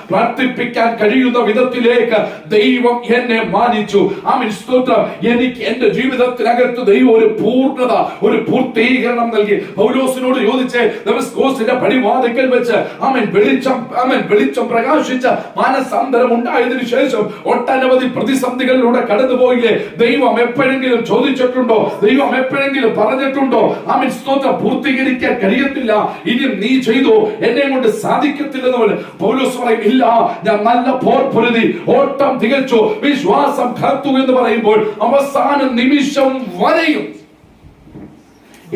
പ്രാർത്ഥിപ്പിക്കാൻ കഴിയുന്ന വിധത്തിലേക്ക് ദൈവം എന്നെ മാനിച്ചു. ആമേൻ സ്തോത്രം. എനിക്ക് എന്റെ ജീവിതത്തിനകത്ത് ദൈവം ഒരു പൂർണ്ണത, ഒരു പൂർത്തീകരണം നൽകി. പൗലോസിനോട് ചോദിച്ചേ, ദമസ്കോസിന്റെ പടിവാതിക്കൽ വെച്ച് ആമേൻ വെളിച്ചം പ്രകാശിച്ച മാനസാന്തരം ഉണ്ടായതിനു ശേഷം ഒട്ടനവധി പ്രതിസന്ധികളിലൂടെ കടന്നുപോയില്ലേ? ദൈവം എപ്പോഴെങ്കിലും ചോദിച്ചിട്ടുണ്ടോ? ദൈവം എപ്പോഴെങ്കിലും പറഞ്ഞിട്ടുണ്ടോ? ആമേൻ സ്തോത്രം. പൂർത്തീകരിക്കാൻ കഴിയത്തില്ല, ഇനി നീ ചെയ്തോ, എന്നെ കൊണ്ട് സാധിക്കത്തില്ലെന്ന് പൗലോസ് പറയും. ഇല്ല, ഞാൻ നല്ല പോർ പൊരുതി, ഓട്ടം തികച്ചു, വിശ്വാസം കാത്തു എന്ന് പറയുമ്പോൾ അവസാന നിമിഷം വരെയും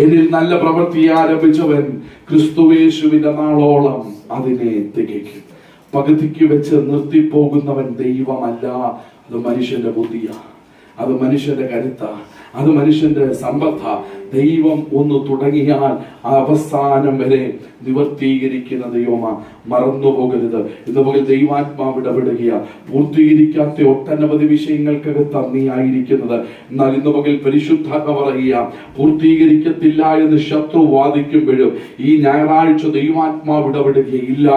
എന്നിൽ നല്ല പ്രവൃത്തി ആരംഭിച്ചവൻ ക്രിസ്തുയേശുവിന്റെ നാളോളം അതിനെ തികയ്ക്കും. പകുതിക്ക് വെച്ച് നിർത്തിപ്പോകുന്നവൻ ദൈവമല്ല. അത് മനുഷ്യന്റെ ബുദ്ധിയാ, അത് മനുഷ്യന്റെ കരുത്താ, അത് മനുഷ്യന്റെ സമ്പത്താ. ദൈവം ഒന്ന് തുടങ്ങിയാൽ അവസാനം വരെ നിവർത്തീകരിക്കുന്ന ദൈവമാ. മറന്നുപോകരുത്. ഇന്ന് പകൽ ദൈവാത്മാവ് ഇടപെടുക. പൂർത്തീകരിക്കാത്ത ഒട്ടനവധി വിഷയങ്ങൾക്കകത്ത് നീ ആയിരിക്കുന്നത്. എന്നാൽ ഇന്ന് പകൽ പരിശുദ്ധാത്മ പറയുക, പൂർത്തീകരിക്കത്തില്ല എന്ന് ശത്രു വാദിക്കുമ്പോഴും ഈ ഞായറാഴ്ച ദൈവാത്മാവ് ഇടപെടുകയില്ല.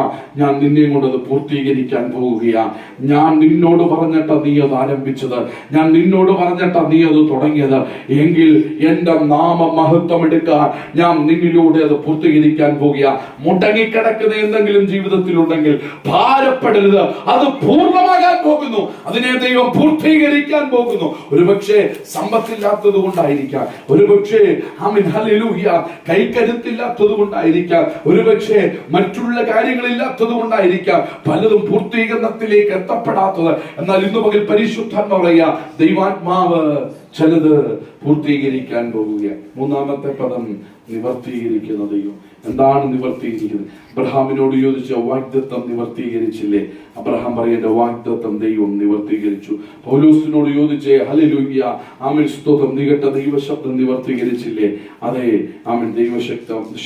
ഞാൻ നിന്നെ കൊണ്ട് അത് പൂർത്തീകരിക്കാൻ പോവുകയാ. ഞാൻ നിന്നോട് പറഞ്ഞിട്ടാ നീ അത് ആരംഭിച്ചത്, ഞാൻ നിന്നോട് പറഞ്ഞിട്ടാ നീ അത് തുടങ്ങിയത്. എങ്കിൽ എന്റെ നാമ മഹത്വം എടുക്കാൻ ഞാൻ നിന്നിലൂടെ അത് പൂർത്തീകരിക്കാൻ പോകുക. മുടങ്ങിക്കിടക്കുന്ന എന്തെങ്കിലും ജീവിതത്തിലുണ്ടെങ്കിൽ ഭാരപ്പെടരുത്, അത് പൂർണ്ണമാകാൻ പോകുന്നു. അതിനെ ദൈവം പൂർത്തീകരിക്കാൻ പോകുന്നു. ഒരുപക്ഷെ സമ്പത്തില്ലാത്തത് കൊണ്ടായിരിക്കാം, ഒരുപക്ഷെ ആമേൻ ഹല്ലേലൂയ കൈക്കരുത്തില്ലാത്തത് കൊണ്ടായിരിക്കാം, ഒരുപക്ഷെ മറ്റുള്ള കാര്യങ്ങളില്ലാത്തത് കൊണ്ടായിരിക്കാം പലതും പൂർത്തീകരണത്തിലേക്ക് എത്തപ്പെടാത്തത്. എന്നാൽ ഇന്ന് പകൽ പരിശുദ്ധാത്മ പറയുക, ദൈവാത്മാവ് ചിലത് പൂർത്തീകരിക്കാൻ പോവുകയാണ്. മൂന്നാമത്തെ പദം നിവർത്തീകരിക്കുന്ന ദൈവം. എന്താണ് നിവർത്തീകരിക്കുന്നത്? അബ്രഹാമിനോട് ചോദിച്ച വാഗ്ദത്തം നിവർത്തീകരിച്ചില്ലേ? അബ്രഹാം പറയേണ്ട വാഗ്ദത്തം ദൈവം നിവർത്തീകരിച്ചു. പൗലോസിനോട് ചോദിച്ചേ, ഹല്ലേലൂയ, ആമേൻ സ്തോത്രം, നീ കേട്ട ദൈവശബ്ദം നിവർത്തീകരിച്ചില്ലേ? അതെ, ആമേൻ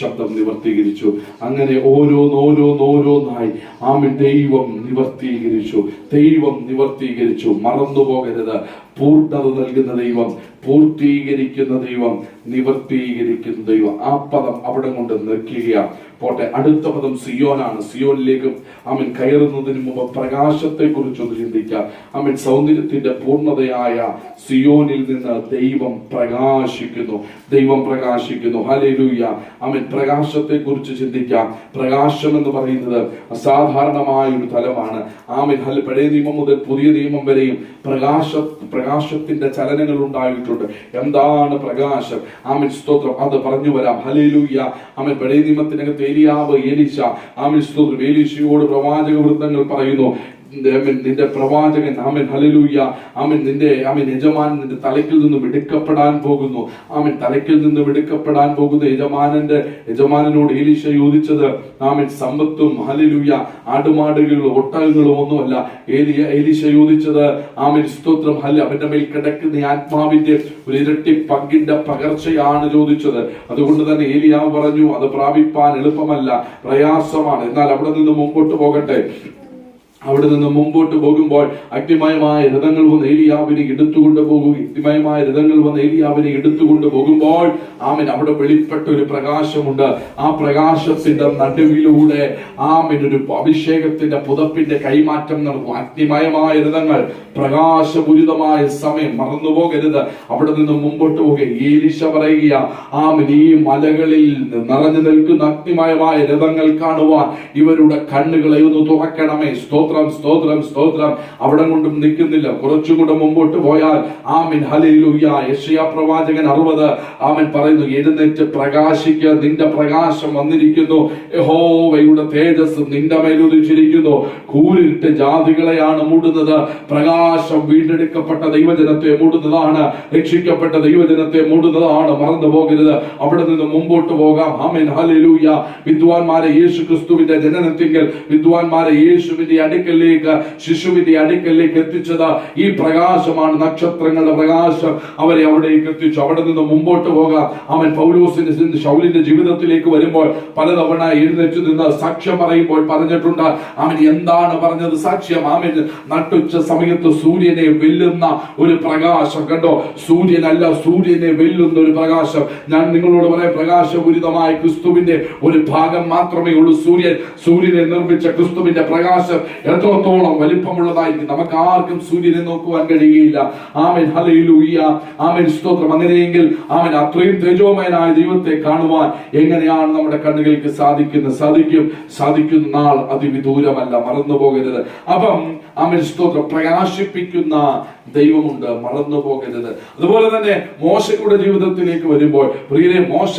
ശബ്ദം നിവർത്തീകരിച്ചു. അങ്ങനെ ഓരോന്നായി ആമേൻ ദൈവം നിവർത്തീകരിച്ചു. മറന്നുപോകരുത്, പൂർണ്ണത നൽകുന്ന ദൈവം, പൂർത്തീകരിക്കുന്ന ദൈവം, നിവർത്തീകരിക്കുന്ന ദൈവം. ആ പദം അവിടെ കൊണ്ട് നിർത്തുക. പോട്ടെ, അടുത്ത പദം സിയോനാണ്. സിയോനിലേക്ക് ആമേൻ കയറുന്നതിന് മുമ്പ് പ്രകാശത്തെ കുറിച്ചൊന്ന് ചിന്തിക്കാം. ആമേൻ സൗന്ദര്യത്തിന്റെ പൂർണ്ണതയായ സിയോനിൽ നിന്ന് ദൈവം പ്രകാശിക്കുന്നു. ഹല്ലേലൂയ. ആമേൻ പ്രകാശത്തെ കുറിച്ച് ചിന്തിക്കാം. പ്രകാശം എന്ന് പറയുന്നത് അസാധാരണമായ ഒരു തലമാണ്. ആമേൻ പഴയ നിയമം മുതൽ പുതിയ നിയമം വരെയും പ്രകാശത്തിന്റെ ചലനങ്ങൾ ഉണ്ടായിട്ടുണ്ട്. എന്താണ് പ്രകാശം? ആമേൻ സ്തോത്രം. അത് പറഞ്ഞു വരാം. ഹല്ലേലൂയ. ആമേൻ പഴയ നിയമത്തിനകത്ത് ഏലിയാവ്, എലീശ, ആമേൻ സ്തോത്രം, എലീശയോട് പ്രവാചക വൃത്തങ്ങൾ പറയുന്നു, നിന്റെ പ്രവാചകൻ ആമേൻ ഹല്ലേലൂയ ആമേൻ യജമാനൻ നിന്റെ തലയ്ക്കിൽ നിന്നും എടുക്കപ്പെടാൻ പോകുന്നു. ആമേൻ തലയ്ക്കിൽ നിന്നും എടുക്കപ്പെടാൻ പോകുന്ന യജമാനനോട് എലീശ ചോദിച്ചത് ആമേൻ സമ്പത്തും ഹല്ലേലൂയ ആടുമാടുകളും ഒട്ടകങ്ങളും ഒന്നുമല്ല. എലീശ ചോദിച്ചത് ആമേൻ സ്തോത്രം അവന്റെ മേൽ കിടക്കുന്ന ആത്മാവിന്റെ ഒരു ഇരട്ടി പങ്കിന്റെ പകർച്ചയാണ് ചോദിച്ചത്. അതുകൊണ്ട് തന്നെ ഏലിയാവ് പറഞ്ഞു, അത് പ്രാപിപ്പാൻ എളുപ്പമല്ല, പ്രയാസമാണ്. എന്നാൽ അവിടെ നിന്ന് മുമ്പോട്ട് പോകട്ടെ. അവിടെ നിന്ന് മുമ്പോട്ട് പോകുമ്പോൾ അഗ്നിമയമായ രഥങ്ങൾ വന്ന് ഏലിയാവിനെ എടുത്തുകൊണ്ട് പോകുകയും അഗ്നിമയമായ രഥങ്ങൾ വന്ന് ഏലിയാവിനെ എടുത്തുകൊണ്ട് പോകുമ്പോൾ ആമൻ അവിടെ വെളിപ്പെട്ട ഒരു പ്രകാശമുണ്ട്. ആ പ്രകാശത്തിന്റെ നടുവിലൂടെ ആമൻ ഒരു അഭിഷേകത്തിന്റെ പുതപ്പിന്റെ കൈമാറ്റം നടന്നു. അഗ്നിമയമായ രഥങ്ങൾ, പ്രകാശപൂരിതമായ സമയം, മറന്നുപോകരുത്. അവിടെ നിന്ന് മുമ്പോട്ട് പോകുക. എലീശ പറയുക, ആമൻ ഈ മലകളിൽ നിറഞ്ഞു നിൽക്കുന്ന അഗ്നിമയമായ രഥങ്ങൾ കാണുവാൻ ഇവരുടെ കണ്ണുകളെ ഒന്ന് തുറക്കണമേ. സ്തോത്രം, സ്തോത്രം, സ്തോത്രം. അവിടെ കൊണ്ടും നിൽക്കുന്നില്ല. കുറച്ചുകൂടെ മുമ്പോട്ട് പോയാൽ ആമേൻ ഹല്ലേലൂയ. യെശയ്യാ പ്രവാചകൻ 60 ആമേൻ പറയുന്നു, എഴുന്നേറ്റ് പ്രകാശിക്കുക, നിന്റെ പ്രകാശം വന്നിരിക്കുന്നു, യഹോവയുടെ തേജസ് നിന്റെ മേൽ ഉദിച്ചിരിക്കുന്നു. കൂരിട്ട് ജാതികളെയാണ് മൂടുന്നത്. പ്രകാശം വീണ്ടെടുക്കപ്പെട്ട ദൈവജനത്തെ മൂടുന്നതാണ്, രക്ഷിക്കപ്പെട്ട ദൈവജനത്തെ മൂടുന്നതാണ്. മറന്നു പോകരുത്. അവിടെ നിന്ന് മുമ്പോട്ട് പോകാം. Amen hallelujah. വിദ്വാൻമാരെ യേശു ക്രിസ്തുവിന്റെ ജനനത്തിങ്കൽ, വിദ്വാൻമാരെ യേശുവിന്റെ അടുക്കലേക്ക്, ശിശുവിന്റെ അടുക്കലേക്ക് എത്തിച്ചത് ഈ പ്രകാശമാണ്. നക്ഷത്രങ്ങളുടെ പ്രകാശം അവരെ അവിടേക്ക് എത്തിച്ചു. അവിടെ നിന്ന് മുമ്പോട്ട് പോകാം. അവൻ പൗലോസിന്റെ ശൗലിന്റെ ജീവിതത്തിലേക്ക് വരുമ്പോൾ പലതവണ എഴുന്നേറ്റ് നിന്ന് സാക്ഷ്യം പറയുമ്പോൾ പറഞ്ഞിട്ടുണ്ട്. അവൻ എന്താണ് പറഞ്ഞത് സാക്ഷ്യം? അവൻ നട്ടുച്ച സമയത്ത് സൂര്യനെ വെല്ലുന്ന ഒരു പ്രകാശം കണ്ടോ. സൂര്യനല്ല, സൂര്യനെ വെല്ലുന്ന ഒരു പ്രകാശം. ഞാൻ നിങ്ങളോട് പറയാം, പ്രകാശപൂരിതമായ ക്രിസ്തുവിന്റെ ഒരു ഭാഗം മാത്രമേ ഉള്ളൂ. സൂര്യനെ നിർമ്മിച്ച ക്രിസ്തുവിന്റെ പ്രകാശം എത്രത്തോളം വലിപ്പമുള്ളതായിരിക്കും നമുക്ക് ആർക്കും സൂര്യനെ നോക്കുവാൻ കഴിയുകയില്ല. Amen hallelujah. ആമേൻ സ്തോത്രം. അങ്ങനെയെങ്കിൽ ആമേൻ അത്രയും തേജോമയനായ ദൈവത്തെ കാണുവാൻ എങ്ങനെയാണ് നമ്മുടെ കണ്ണുകൾക്ക് സാധിക്കുന്ന നാൾ അതിവിദൂരമല്ല. മറന്നു പോകരുത്. അപ്പം ആമേൻ സ്തോത്രം. പ്രകാശിപ്പിക്കുന്ന ദൈവമുണ്ട്, മറന്നു പോകരുത്. അതുപോലെ തന്നെ മോശയുടെ ജീവിതത്തിലേക്ക് വരുമ്പോൾ പ്രിയരെ, മോശ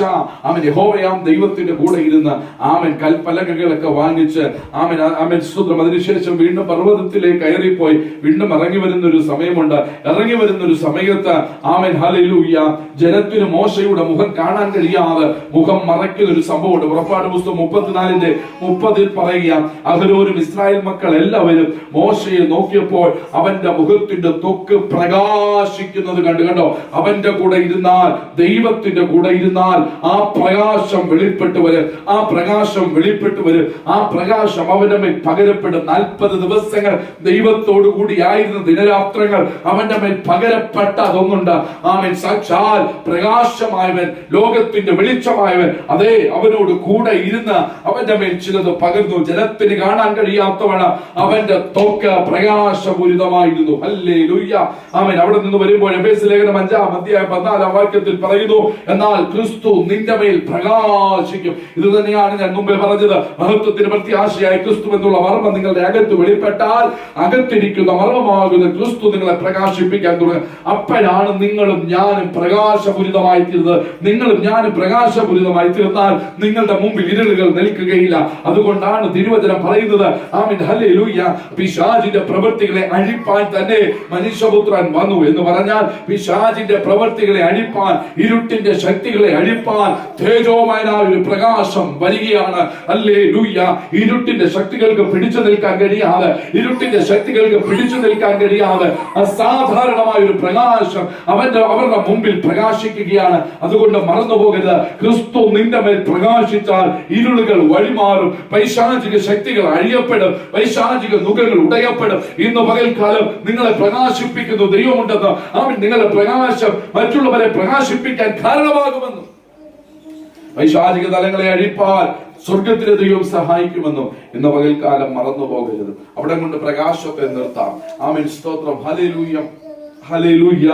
ആമേൻ യഹോവയാം ദൈവത്തിന്റെ കൂടെ ഇരുന്ന് ആമേൻ കൽപ്പലകകളൊക്കെ വാങ്ങിച്ച് ആമേൻ സ്തോത്രം. അതിനുശേഷം വീണ്ടും പർവ്വതത്തിലേക്ക് കയറിപ്പോയി വീണ്ടും ഇറങ്ങി വരുന്ന ഒരു സമയമുണ്ട്. ഇറങ്ങി വരുന്ന ഒരു സമയത്ത് ആമേൻ ഹല്ലേലൂയ ജനത്തിന് മോശയുടെ മുഖം കാണാൻ കഴിയാതെ മുഖം മറയ്ക്കുന്ന ഒരു സംഭവമുണ്ട്. പുറപ്പാട് പുസ്തകം 34:30 പറയുക, അഹരോനും ഇസ്രായേൽ മക്കൾ എല്ലാവരും മോശയെ നോക്കിയപ്പോൾ അവന്റെ മുഖത്തിന്റെ ത്വക്ക് പ്രകാശിക്കുന്നത് കണ്ടോ. അവന്റെ കൂടെ ഇരുന്നാൽ, ദൈവത്തിന്റെ കൂടെ ഇരുന്നാൽ ആ പ്രകാശം വെളിപ്പെട്ടു വരും. ആ പ്രകാശം വെളിപ്പെട്ടു വരും. ആ പ്രകാശം അവന്റെ മേൽ പകരപ്പെടും. 40 ദിവസങ്ങൾ ദൈവത്തോടു കൂടി ആയിരുന്ന ദിനരാത്രങ്ങൾ അവന്റെ മേൽ പകരപ്പെട്ട അതൊന്നുണ്ട്. ആമേൻ. സാക്ഷാൽ പ്രകാശമായവൻ, ലോകത്തിന്റെ വെളിച്ചമായവൻ, അതേ അവനോട് കൂടെ ഇരുന്ന് അവന്റെ മേൽ ചിലത് പകർന്നു. ജനത്തിന് കാണാൻ കഴിയാത്തവണ്ണം അവന്റെ ത്വക്ക് പ്രകാശപൂരിതമായിരുന്നു. ഹല്ലേലൂയ. ആമേൻ. അവിടെ നിന്ന് വരുമ്പോൾ എഫേസ്യ ലേഖനം 5:14 വാക്യത്തിൽ പറയുന്നു, എന്നാൽ ക്രിസ്തു നിന്റെ മേൽ പ്രകാശിക്കും. ഇത് തന്നെയാണ് ഞാൻ മുമ്പേ പറഞ്ഞത്. മഹത്വത്തിന് പ്രത്യാശയായ ക്രിസ്തു എന്നുള്ള മർമ്മം നിങ്ങളുടെ അകത്ത് വെളിപ്പെട്ടാൽ അകത്തിരിക്കുന്ന മർമ്മമാകുന്ന ക്രിസ്തു നിങ്ങളെ പ്രകാശിപ്പിക്കാൻ തുടങ്ങും. അപ്പോഴാണ് നിങ്ങളും ഞാനും പ്രകാശപൂരിതമായി തീർന്നത്. നിങ്ങളും ഞാനും പ്രകാശപൂരിതമായി തീർന്നാൽ നിങ്ങളുടെ മുമ്പിൽ ഇരുളുകൾ നിൽക്കുകയില്ല. അതുകൊണ്ടാണ് തിരുവചനം പറയുന്നത്, ആമേൻ ഹല്ലേലൂയ, പിശാചിന്റെ പ്രവൃത്തികളെ അഴിപ്പാൻ തന്നെ മനുഷ്യപുത്രൻ വന്നു എന്ന് പറഞ്ഞാൽ പിശാചിന്റെ പ്രവൃത്തികളെ അഴിപ്പാൻ, ഇരുട്ടിന്റെ ശക്തികളെ അഴിപ്പാൻ തേജോമയനായ ഒരു പ്രകാശം വരികയാണ്. ഹല്ലേലൂയ. ഇരുട്ടിന്റെ ശക്തികൾക്ക് പിടിച്ചു നിൽക്കാൻ കഴിയാതെ, ഇരുട്ടിന്റെ ശക്തികൾക്ക് പിടിച്ചു നിൽക്കാൻ കഴിയാതെ അസാധാരണമായ ഒരു പ്രകാശം അവരുടെ മുമ്പിൽ പ്രകാശിക്കുകയാണ്. അതുകൊണ്ട് മറന്നു പോകരുത്, ക്രിസ്തു നിന്റെ മേൽ പ്രകാശിച്ചാൽ ഇരുളുകൾ വഴിമാറും, പൈശാചിക ശക്തികൾ അഴിയപ്പെടും, പൈശാചിക നുകങ്ങൾ ഉടയപ്പെടും. ഇന്ന് പകൽക്കാലം നിങ്ങളെ പ്രകാശിപ്പിക്കുന്ന ദൈവമുണ്ടെന്ന്, അവൻ നിങ്ങളുടെ പ്രകാശം മറ്റുള്ളവരെ പ്രകാശിപ്പിക്കാൻ കാരണമാകുമെന്നും, പൈശാചിക തലങ്ങളെ അഴിപ്പാൻ സ്വർഗത്തിലെ ദൈവം സഹായിക്കുമെന്നും ഇന്ന് പകൽക്കാലം മറന്നു പോകരുത്. അവിടെ കൊണ്ട് പ്രകാശത്തെ നിർത്താം. ആമേൻ സ്തോത്രം. ഹല്ലേലൂയ, ഹല്ലേലൂയ.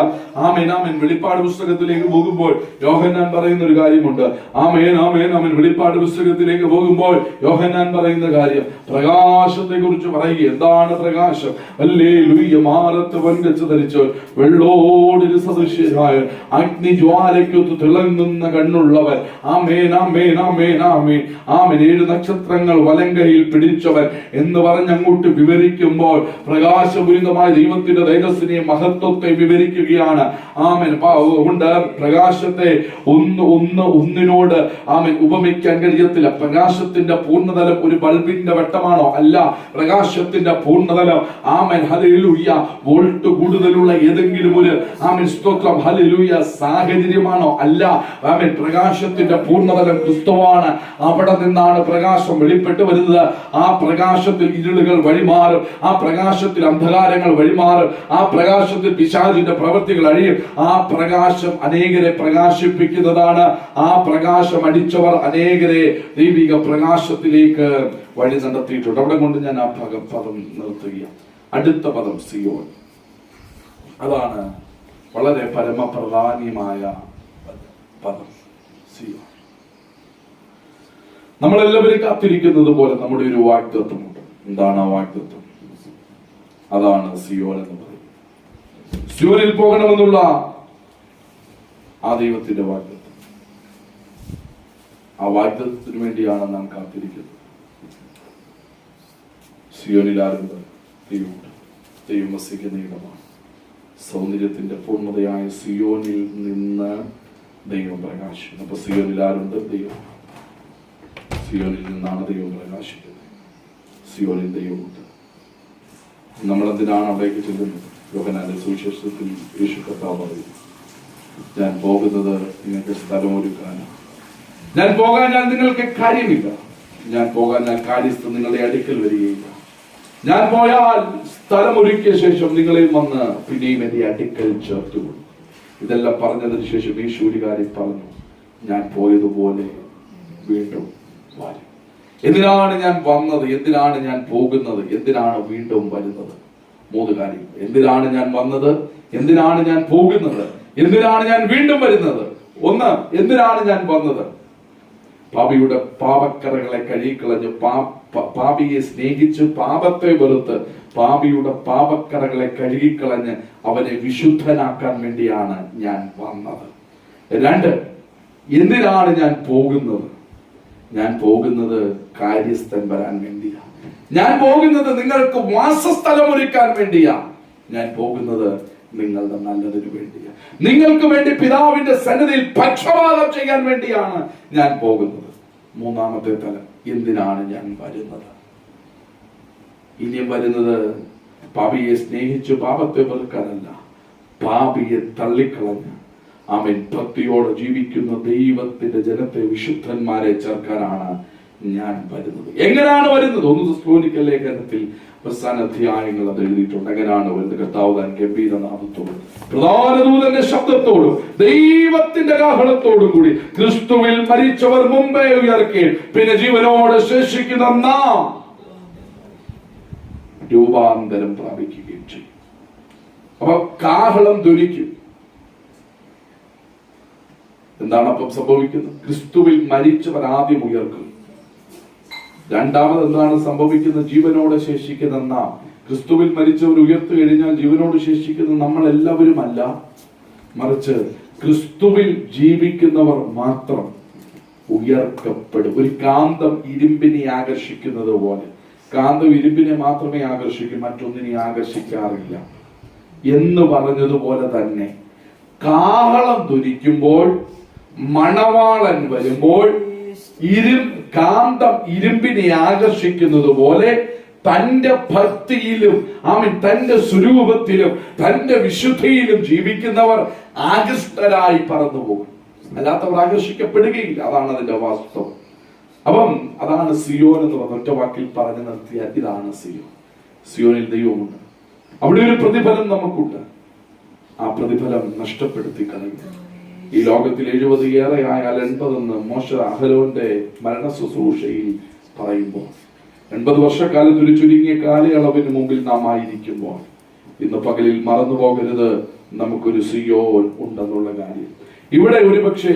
ആമേൻ, ആമേൻ. വെളിപ്പാട് പുസ്തകത്തിലേക്ക് പോകുമ്പോൾ യോഹന്നാൻ പറയുന്ന ഒരു കാര്യമുണ്ട്. ആമേൻ, ആമേൻ, ആമേൻ. വെളിപ്പാട് പുസ്തകത്തിലേക്ക് പോകുമ്പോൾ യോഹന്നാൻ പറയുന്ന കാര്യം പ്രകാശത്തെ കുറിച്ച് പറയുക. എന്താണ് പ്രകാശം? ഹല്ലേലൂയ. മാറത്ത് പൊൻകച്ച ധരിച്ചവൻ, വെള്ളോടിന് സദൃശ്യനായ, അഗ്നിജ്വാലയ്ക്കൊത്ത് തിളങ്ങുന്ന കണ്ണുള്ളവൻ. ആമേൻ, ആമേൻ, ആമേൻ, ആമേൻ, ആമേൻ. 7 നക്ഷത്രങ്ങൾ വലങ്കയിൽ പിടിച്ചവൻ എന്ന് പറഞ്ഞ് അങ്ങോട്ട് വിവരിക്കുമ്പോൾ പ്രകാശപൂരിതമായ ദൈവത്തിന്റെ തേജസ്സിനെയും മഹത്വം മഹത്വത്തെ വിവരിക്കുകയാണ്. ആമേൻ. ഉണ്ട് പ്രകാശത്തെ ഒന്നിനോട് ആമേൻ ഉപമിക്കാൻ കഴിയത്തില്ല. പ്രകാശത്തിന്റെ പൂർണ്ണതലം ഒരു ബൾബിന്റെ വെട്ടമാണോ? അല്ല. പ്രകാശത്തിന്റെ പൂർണ്ണതലം ആമേൻ ഹല്ലേലൂയ വോൾട്ട് കൂടുതലുള്ള ഏതെങ്കിലും ഒരു ആമേൻ സ്തോത്രം ഹല്ലേലൂയ സാഹചര്യമാണോ? അല്ല. ആമേൻ. പ്രകാശത്തിന്റെ പൂർണ്ണതലം ക്രിസ്തുവാണ്. അവിടെ നിന്നാണ് പ്രകാശം വെളിപ്പെട്ടു വരുന്നത്. ആ പ്രകാശത്തിൽ ഇരുളുകൾ വഴിമാറും. ആ പ്രകാശത്തിൽ അന്ധകാരങ്ങൾ വഴിമാറും. ആ പ്രകാശത്തിൽ പിശാചിന്റെ പ്രവൃത്തികൾ അഴിയും. ആ പ്രകാശം അനേകരെ പ്രകാശിപ്പിക്കുന്നതാണ്. ആ പ്രകാശം അടിച്ചവർ അനേകരെ ദൈവിക പ്രകാശത്തിലേക്ക് വഴി നടത്തിയിട്ടുണ്ട്. അവിടെ കൊണ്ട് ഞാൻ ആ പദം നിർത്തുകയാണ്. അടുത്ത പദം സിയോൻ. അതാണ് വളരെ പരമപ്രധാനമായ പദം സിയോൻ. നമ്മളെല്ലാവരും കാത്തിരിക്കുന്നത് പോലെ നമ്മുടെ ഒരു വാഗ്ദത്തമുണ്ട്. എന്താണ് ആ വാഗ്ദത്തം? അതാണ് സിയോൻ എന്ന് പറയുന്നത്. സിയോനിൽ പോകണമെന്നുള്ള ആ ദൈവത്തിന്റെ വാഗ്ദത്തം. ആ വാഗ്ദത്തത്തിന് വേണ്ടിയാണ് നാം കാത്തിരിക്കുന്നത്. സിയോനിൽ ആരുണ്ട്? ദൈവമുണ്ട്. ദൈവം വസിക്കുന്ന ഇടമാണ്. സൗന്ദര്യത്തിന്റെ പൂർണ്ണതയായ സിയോനിൽ നിന്ന് ദൈവം പ്രകാശിക്കുന്നു. അപ്പൊ സിയോനിൽ ആരുണ്ട്? ദൈവം. സിയോനിൽ നിന്നാണ് ദൈവം പ്രകാശിക്കുന്നത്. സിയോനിൽ ദൈവമുണ്ട്. നമ്മളെന്തിനാണ് അവിടേക്ക് ചെല്ലുന്നത്? യോഹന്നാന്റെ സുവിശേഷത്തിൽ യേശു കർത്താവ് പറയുന്നു, ഞാൻ പോകുന്നത് നിങ്ങൾക്ക് സ്ഥലമൊരുക്കാനാണ്. ഞാൻ പോകാൻ നിങ്ങൾക്ക് കാര്യമില്ല. ഞാൻ പോകാൻ കാര്യസ്ഥൻ നിങ്ങളുടെ അടുക്കൽ വരികയില്ല. ഞാൻ പോയാൽ സ്ഥലമൊരുക്കിയ ശേഷം നിങ്ങളെയും വന്ന് പിന്നെയും എന്റെ അടുക്കൽ ചേർത്തുകൊള്ളും. ഇതെല്ലാം പറഞ്ഞതിന് ശേഷം യേശു ഒരു കാര്യം പറഞ്ഞു, ഞാൻ പോയതുപോലെ വീണ്ടും വരും. എന്തിനാണ് ഞാൻ വന്നത്? എന്തിനാണ് ഞാൻ പോകുന്നത്? എന്തിനാണ് വീണ്ടും വരുന്നത്? 3 കാര്യം. എന്തിനാണ് ഞാൻ വന്നത്? എന്തിനാണ് ഞാൻ പോകുന്നത്? എന്തിനാണ് ഞാൻ വീണ്ടും വരുന്നത്? 1, എന്തിനാണ് ഞാൻ വന്നത്? പാപിയുടെ പാപക്കറകളെ കഴുകിക്കളഞ്ഞ് പാപിയെ സ്നേഹിച്ച് പാപത്തെ വെറുത്ത് പാപിയുടെ പാപക്കറകളെ കഴുകിക്കളഞ്ഞ് അവനെ വിശുദ്ധനാക്കാൻ വേണ്ടിയാണ് ഞാൻ വന്നത്. 2, എന്തിനാണ് ഞാൻ പോകുന്നത്? ഞാൻ പോകുന്നത് കാര്യസ്ഥൻ വരാൻ വേണ്ടിയാണ്. ഞാൻ പോകുന്നത് നിങ്ങൾക്ക് വാസസ്ഥലം ഒരുക്കാൻ വേണ്ടിയാണ്. ഞാൻ പോകുന്നത് നിങ്ങളുടെ നല്ലതിനു വേണ്ടിയാണ്. നിങ്ങൾക്ക് വേണ്ടി പിതാവിന്റെ സന്നിധിയിൽ പക്ഷപാതം ചെയ്യാൻ വേണ്ടിയാണ് ഞാൻ പോകുന്നത്. 3-ാമത്തെ തലം, എന്തിനാണ് ഞാൻ വരുന്നത്? ഇനിയും വരുന്നത് പാപിയെ സ്നേഹിച്ചു പാപത്തെ വെറുക്കാനല്ല, പാപിയെ തള്ളിക്കളഞ്ഞ് ആമേൻ ഭക്തിയോടെ ജീവിക്കുന്ന ദൈവത്തിന്റെ ജനത്തെ, വിശുദ്ധന്മാരെ ചേർക്കാനാണ് ഞാൻ വരുന്നത്. എങ്ങനെയാണ് വരുന്നത്? 1 തെസ്സലോനിക്ക ലേഖനത്തിൽ അവസാന അധ്യായങ്ങൾ അത് എഴുതിയിട്ടുണ്ട്. എങ്ങനെയാണ് വരുന്നത്? കർത്താവ് താൻ ഗംഭീരനാദത്തോടും പ്രധാന ദൂതന്റെ ശബ്ദത്തോടും ദൈവത്തിന്റെ കാഹളത്തോടും കൂടി ക്രിസ്തുവിൽ മരിച്ചവർ മുമ്പേ ഉയർക്കുകയും പിന്നെ ജീവനോടെ ശേഷിക്കുന്ന നാം രൂപാന്തരം പ്രാപിക്കുകയും ചെയ്യും. അപ്പൊ കാഹളം ധ്വനിക്കും. എന്താണ് അപ്പം സംഭവിക്കുന്നത്? ക്രിസ്തുവിൽ മരിച്ചവർ ആദ്യം ഉയർക്കും. 2ാമത് എന്താണ് സംഭവിക്കുന്നത്? ജീവനോടെ ശേഷിക്കുന്ന നാം. ക്രിസ്തുവിൽ മരിച്ചവർ ഉയർത്തു കഴിഞ്ഞാൽ ജീവനോട് ശേഷിക്കുന്ന നമ്മൾ എല്ലാവരും അല്ല, മറിച്ച് ക്രിസ്തുവിൽ ജീവിക്കുന്നവർ മാത്രം ഉയർക്കപ്പെടും. ഒരു കാന്തം ഇരുമ്പിനെ ആകർഷിക്കുന്നത് പോലെ. കാന്തം ഇരുമ്പിനെ മാത്രമേ ആകർഷിക്കൂ, മറ്റൊന്നിനെ ആകർഷിക്കാറില്ല എന്ന് പറഞ്ഞതുപോലെ തന്നെ കാഹളം ധ്വനിക്കുമ്പോൾ, മണവാളൻ വരുമ്പോൾ കാന്തം ഇരുമ്പിനെ ആകർഷിക്കുന്നത് പോലെ തന്റെ ഭക്തിയിലും തന്റെ സ്വരൂപത്തിലും തന്റെ വിശുദ്ധിയിലും ജീവിക്കുന്നവർ ആകൃഷ്ടരായി പറന്നു പോകും. അല്ലാത്തവർ ആകർഷിക്കപ്പെടുകയില്ല. അതാണ് അതിന്റെ വാസ്തവം. അപ്പം അതാണ് സിയോൻ എന്ന് പറഞ്ഞ ഒറ്റ വാക്കിൽ പറഞ്ഞു നിർത്തിയാൽ ഇതാണ് സിയോൻ. സിയോനിൽ ദൈവമുണ്ട്. അവിടെ ഒരു പ്രതിഫലം നമുക്കുണ്ട്. ആ പ്രതിഫലം നഷ്ടപ്പെടുത്തി കളയുക. ഈ ലോകത്തിൽ 70 ഏറെ ആയാൽ 80 മോശ അഹരോന്റെ മരണ ശുശ്രൂഷയിൽ പറയുമ്പോൾ 80 വർഷക്കാലത്ത് ഒരു ചുരുങ്ങിയ കാലയളവിന് മുമ്പിൽ നാം ആയിരിക്കുമ്പോൾ ഇന്ന് പകലിൽ മറന്നു പോകരുത്, നമുക്കൊരു സിയോൻ ഉണ്ടെന്നുള്ള കാര്യം. ഇവിടെ ഒരുപക്ഷെ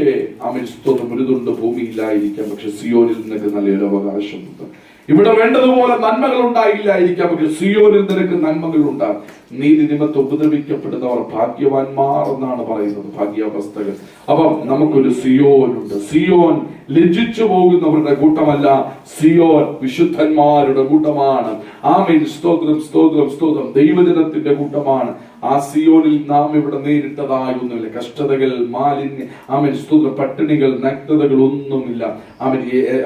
ഒരു തുണ്ട് ഭൂമിയില്ലായിരിക്കാം, പക്ഷെ സിയോനിൽ നിനക്ക് നല്ലൊരു അവകാശമുണ്ട്. ഇവിടെ വേണ്ടതുപോലെ നന്മകൾ ഉണ്ടായില്ലായിരിക്കാം, പക്ഷെ സിയോനിൽ നിനക്ക് നന്മകൾ ഉണ്ടാകും. നീതി നിമിത്തം ഉപദ്രവിക്കപ്പെടുന്നവർ ഭാഗ്യവാന്മാർ എന്നാണ് പറയുന്നത്, ഭാഗ്യാവസ്ഥകൾ. അപ്പം നമുക്കൊരു സിയോനുണ്ട്. സിയോൻ ലജ്ജിച്ചു പോകുന്നവരുടെ കൂട്ടമല്ല, സിയോൻ വിശുദ്ധന്മാരുടെ കൂട്ടമാണ്. ആമേൻ. സ്തോത്രം, സ്തോത്രം, സ്തോത്രം. ദൈവജനത്തിന്റെ കൂട്ടമാണ്. ആ സിയോനിൽ നാം ഇവിടെ നേരിട്ടതായ ഒന്നുമില്ല. കഷ്ടതകൾ, മാലിന്യ, അവൻ സ്തുത, പട്ടിണികൾ, നഗ്നതകൾ ഒന്നുമില്ല.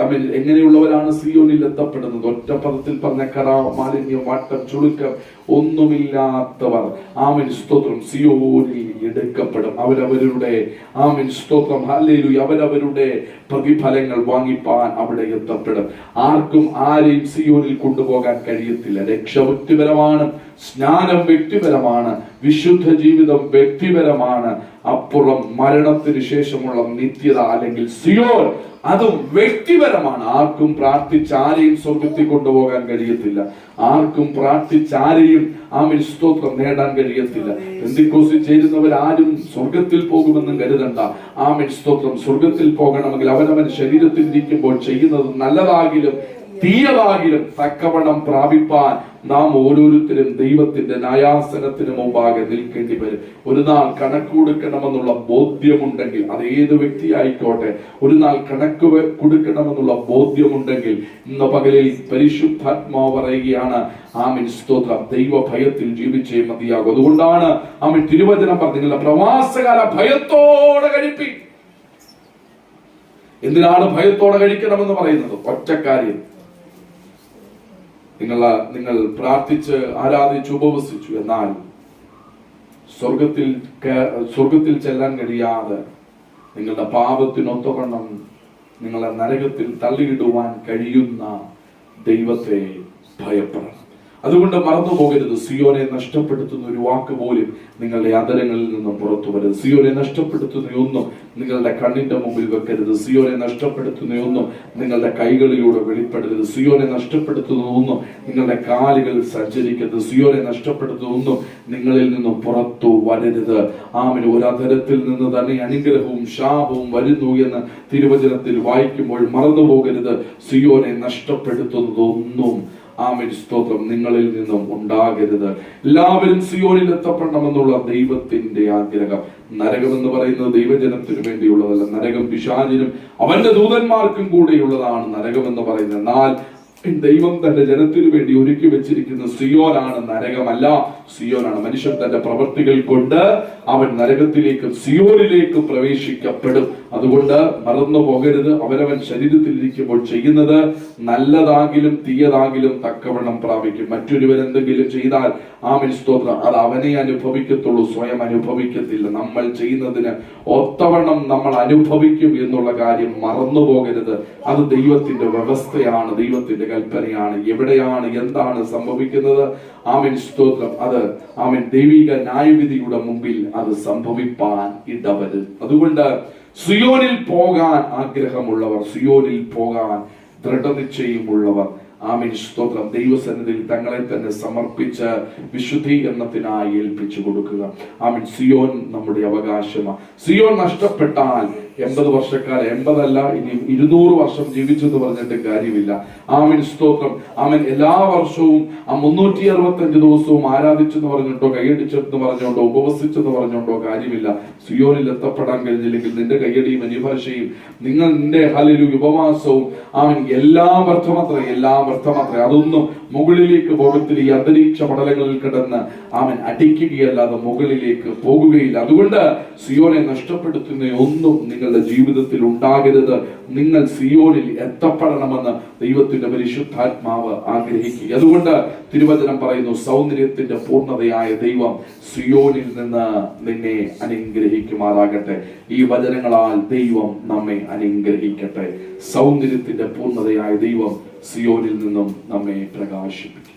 അവൻ എങ്ങനെയുള്ളവരാണ് സിയോനിൽ എത്തപ്പെടുന്നത്? ഒറ്റ പദത്തിൽ പറഞ്ഞ കറ, മാലിന്യം, വാട്ടം, ചുളുക്കം ഒന്നുമില്ലാത്തവർ ആമേൻ സ്തോത്രം സിയോനിൽ എടുക്കപ്പെടും. അവരവരുടെ ആമേൻ സ്തോത്രം ഹല്ലേലൂയ അവരവരുടെ പ്രതിഫലങ്ങൾ വാങ്ങിപ്പാൻ അവിടെ എത്തപ്പെടും. ആർക്കും ആരെയും സിയോനിൽ കൊണ്ടുപോകാൻ കഴിയത്തില്ല. രക്ഷ വ്യക്തിപരമാണ്, സ്നാനം വ്യക്തിപരമാണ്, വിശുദ്ധ ജീവിതം വ്യക്തിപരമാണ്. അപ്പുറം മരണത്തിന് ശേഷമുള്ള നിത്യത അല്ലെങ്കിൽ സിയോൻ അതും വ്യക്തിപരമാണ്. ആർക്കും പ്രാർത്ഥിച്ചാരെയും സ്വർഗത്തിൽ കൊണ്ടുപോകാൻ കഴിയത്തില്ല. ആർക്കും പ്രാർത്ഥിച്ചാരെയും ആമേൻ സ്തോത്രം നേടാൻ കഴിയത്തില്ല. പെന്തിക്കോസ്തിൽ ചേരുന്നവരാരും സ്വർഗത്തിൽ പോകുമെന്നും കരുതണ്ട. ആമേൻ സ്തോത്രം. സ്വർഗത്തിൽ പോകണമെങ്കിൽ അവനവൻ ശരീരത്തിൽ ഇരിക്കുമ്പോൾ ചെയ്യുന്നത് നല്ലതാകിലും തീയതാകിലും തക്കവണ്ണം പ്രാപിപ്പാൻ നാം ഓരോരുത്തരും ദൈവത്തിന്റെ ന്യായാസനത്തിന് മുമ്പാകെ നിൽക്കേണ്ടി വരും. ഒരു നാൾ കണക്ക് കൊടുക്കണമെന്നുള്ള ബോധ്യമുണ്ടെങ്കിൽ, അത് ഏത് വ്യക്തി ആയിക്കോട്ടെ, ഒരു നാൾ കണക്ക് കൊടുക്കണമെന്നുള്ള ബോധ്യമുണ്ടെങ്കിൽ ഇന്ന് പകലിൽ പരിശുദ്ധാത്മാവ് പറയുകയാണ് ആമേൻ സ്തോത്രം, ദൈവ ഭയത്തിൽ ജീവിച്ചേ മതിയാകും. അതുകൊണ്ടാണ് ആമേൻ തിരുവചനം പറഞ്ഞില്ല, പ്രവാസകാല ഭയത്തോടെ കഴിപ്പി. എന്തിനാണ് ഭയത്തോടെ കഴിക്കണമെന്ന് പറയുന്നത്? ഒറ്റ കാര്യം, നിങ്ങൾ പ്രാർത്ഥിച്ച് ആരാധിച്ച് ഉപവസിച്ചു, എന്നാൽ സ്വർഗത്തിൽ ചെല്ലാൻ കഴിയാതെ നിങ്ങളുടെ പാപത്തിനൊത്തവണ്ണം നിങ്ങളെ നരകത്തിൽ തള്ളിയിടുവാൻ കഴിയുന്ന ദൈവത്തെ ഭയപ്പെടണം. അതുകൊണ്ട് മറന്നു പോകരുത്, സിയോനെ നഷ്ടപ്പെടുത്തുന്ന ഒരു വാക്ക് പോലും നിങ്ങളുടെ അധരങ്ങളിൽ നിന്നും പുറത്തു വരരുത്. സിയോനെ നഷ്ടപ്പെടുത്തുന്നയൊന്നും നിങ്ങളുടെ കണ്ണിന്റെ മുമ്പിൽ വെക്കരുത്. സിയോനെ നഷ്ടപ്പെടുത്തുന്നയൊന്നും നിങ്ങളുടെ കൈകളിലൂടെ വെളിപ്പെടരുത്. സിയോനെ നഷ്ടപ്പെടുത്തുന്നതൊന്നും നിങ്ങളുടെ കാലുകളിൽ സഞ്ചരിക്കരുത്. സിയോനെ നഷ്ടപ്പെടുത്തുന്നതൊന്നും നിങ്ങളിൽ നിന്നും പുറത്തു വരരുത്. ആമേൻ. ഒരു അധരത്തിൽ നിന്ന് തന്നെ അനുഗ്രഹവും ശാപവും വരുന്നു എന്ന് തിരുവചനത്തിൽ വായിക്കുമ്പോൾ മറന്നു പോകരുത്, സിയോനെ നഷ്ടപ്പെടുത്തുന്നതൊന്നും ആമേൻ സ്തോത്രം നിങ്ങളിൽ നിന്നും ഉണ്ടാകരുത്. എല്ലാവരും സിയോനിൽ എത്തപ്പെടണമെന്നുള്ള ദൈവത്തിന്റെ ആഗ്രഹം. നരകം എന്ന് പറയുന്നത് ദൈവജനത്തിനു വേണ്ടിയുള്ളതല്ല. നരകം പിശാചിനും അവന്റെ ദൂതന്മാർക്കും കൂടെയുള്ളതാണ് നരകം എന്ന് പറയുന്നത്. എന്നാൽ ദൈവം തന്റെ ജനത്തിനു വേണ്ടി ഒരുക്കി വെച്ചിരിക്കുന്ന സിയോനാണ്, നരകമല്ല. സിയോനാണ്. മനുഷ്യൻ തന്റെ പ്രവൃത്തികൾ കൊണ്ട് അവൻ നരകത്തിലേക്കും സിയോനിലേക്കും പ്രവേശിക്കപ്പെടും. അതുകൊണ്ട് മറന്നു പോകരുത്, അവനവൻ ശരീരത്തിൽ ഇരിക്കുമ്പോൾ ചെയ്യുന്നത് നല്ലതാകിലും തീയതാകിലും തക്കവണ്ണം പ്രാപിക്കും. മറ്റൊരുവൻ എന്തെങ്കിലും ചെയ്താൽ ആമേൻ സ്തോത്രം, അത് അവനെ അനുഭവിക്കത്തുള്ളൂ, സ്വയം അനുഭവിക്കത്തില്ല. നമ്മൾ ചെയ്യുന്നതിന് ഒത്തവണ്ണം നമ്മൾ അനുഭവിക്കും എന്നുള്ള കാര്യം മറന്നു പോകരുത്. അത് ദൈവത്തിന്റെ വ്യവസ്ഥയാണ്, ദൈവത്തിന്റെ കൽപ്പനയാണ്. എവിടെയാണ് എന്താണ് സംഭവിക്കുന്നത്? ആമേൻ സ്തോത്രം. അത് ആമേൻ ദൈവിക ന്യായവിധിയുടെ മുമ്പിൽ അത് സംഭവിപ്പാൻ ഇടവരുത്. അതുകൊണ്ട് സിയോനിൽ പോകാൻ ആഗ്രഹമുള്ളവർ, സിയോനിൽ പോകാൻ ദൃഢനിശ്ചയമുള്ളവർ ആമേൻ സ്തോത്രം ദൈവസന്നിധിയിൽ തങ്ങളെ തന്നെ സമർപ്പിച്ച് വിശുദ്ധീകരണത്തിനായി ഏൽപ്പിച്ചു കൊടുക്കുക. ആമേൻ. സിയോൻ നമ്മുടെ അവകാശമാണ്. സിയോൻ നഷ്ടപ്പെട്ടാൽ 80 വർഷക്കാലം, 80 അല്ല, ഇനി 200 വർഷം ജീവിച്ചെന്ന് പറഞ്ഞിട്ട് കാര്യമില്ല. ആമേൻ സ്തോത്രം. ആമേൻ. എല്ലാ വർഷവും ആ 365 ദിവസവും ആരാധിച്ചെന്ന് പറഞ്ഞിട്ടോ, കൈയടിച്ചെന്ന് പറഞ്ഞോണ്ടോ, ഉപവസിച്ചെന്ന് പറഞ്ഞോണ്ടോ കാര്യമില്ല. സിയോനിൽ എത്തപ്പെടാൻ കഴിഞ്ഞില്ലെങ്കിൽ നിന്റെ കൈയടിയും അനിഭാഷയും നിന്റെ ഹല്ലേലൂയ ഉപവാസവും ആമേൻ എല്ലാം വ്യർത്ഥമാത്രേ. അതൊന്നും മുകളിലേക്ക് പോകത്തില്ല. ഈ അന്തരീക്ഷ പടലങ്ങളിൽ കിടന്ന് ആമേൻ അടിക്കുകയല്ലാതെ മുകളിലേക്ക് പോകുകയില്ല. അതുകൊണ്ട് സിയോനെ നഷ്ടപ്പെടുത്തുന്ന ഒന്നും നിങ്ങളുടെ ജീവിതത്തിൽ ഉണ്ടാകരുത്. നിങ്ങൾ സിയോനിൽ എത്തപ്പെടണമെന്ന് ദൈവത്തിന്റെ പരിശുദ്ധാത്മാവ് ആഗ്രഹിക്കുക. അതുകൊണ്ട് തിരുവചനം പറയുന്നു, സൗന്ദര്യത്തിന്റെ പൂർണ്ണതയായ ദൈവം സിയോനിൽ നിന്ന് നിന്നെ അനുഗ്രഹിക്കുമാറാകട്ടെ. ഈ വചനങ്ങളാൽ ദൈവം നമ്മെ അനുഗ്രഹിക്കട്ടെ. സൗന്ദര്യത്തിന്റെ പൂർണ്ണതയായ ദൈവം സിയോനിൽ നിന്നും നമ്മെ പ്രകാശിപ്പിക്കും.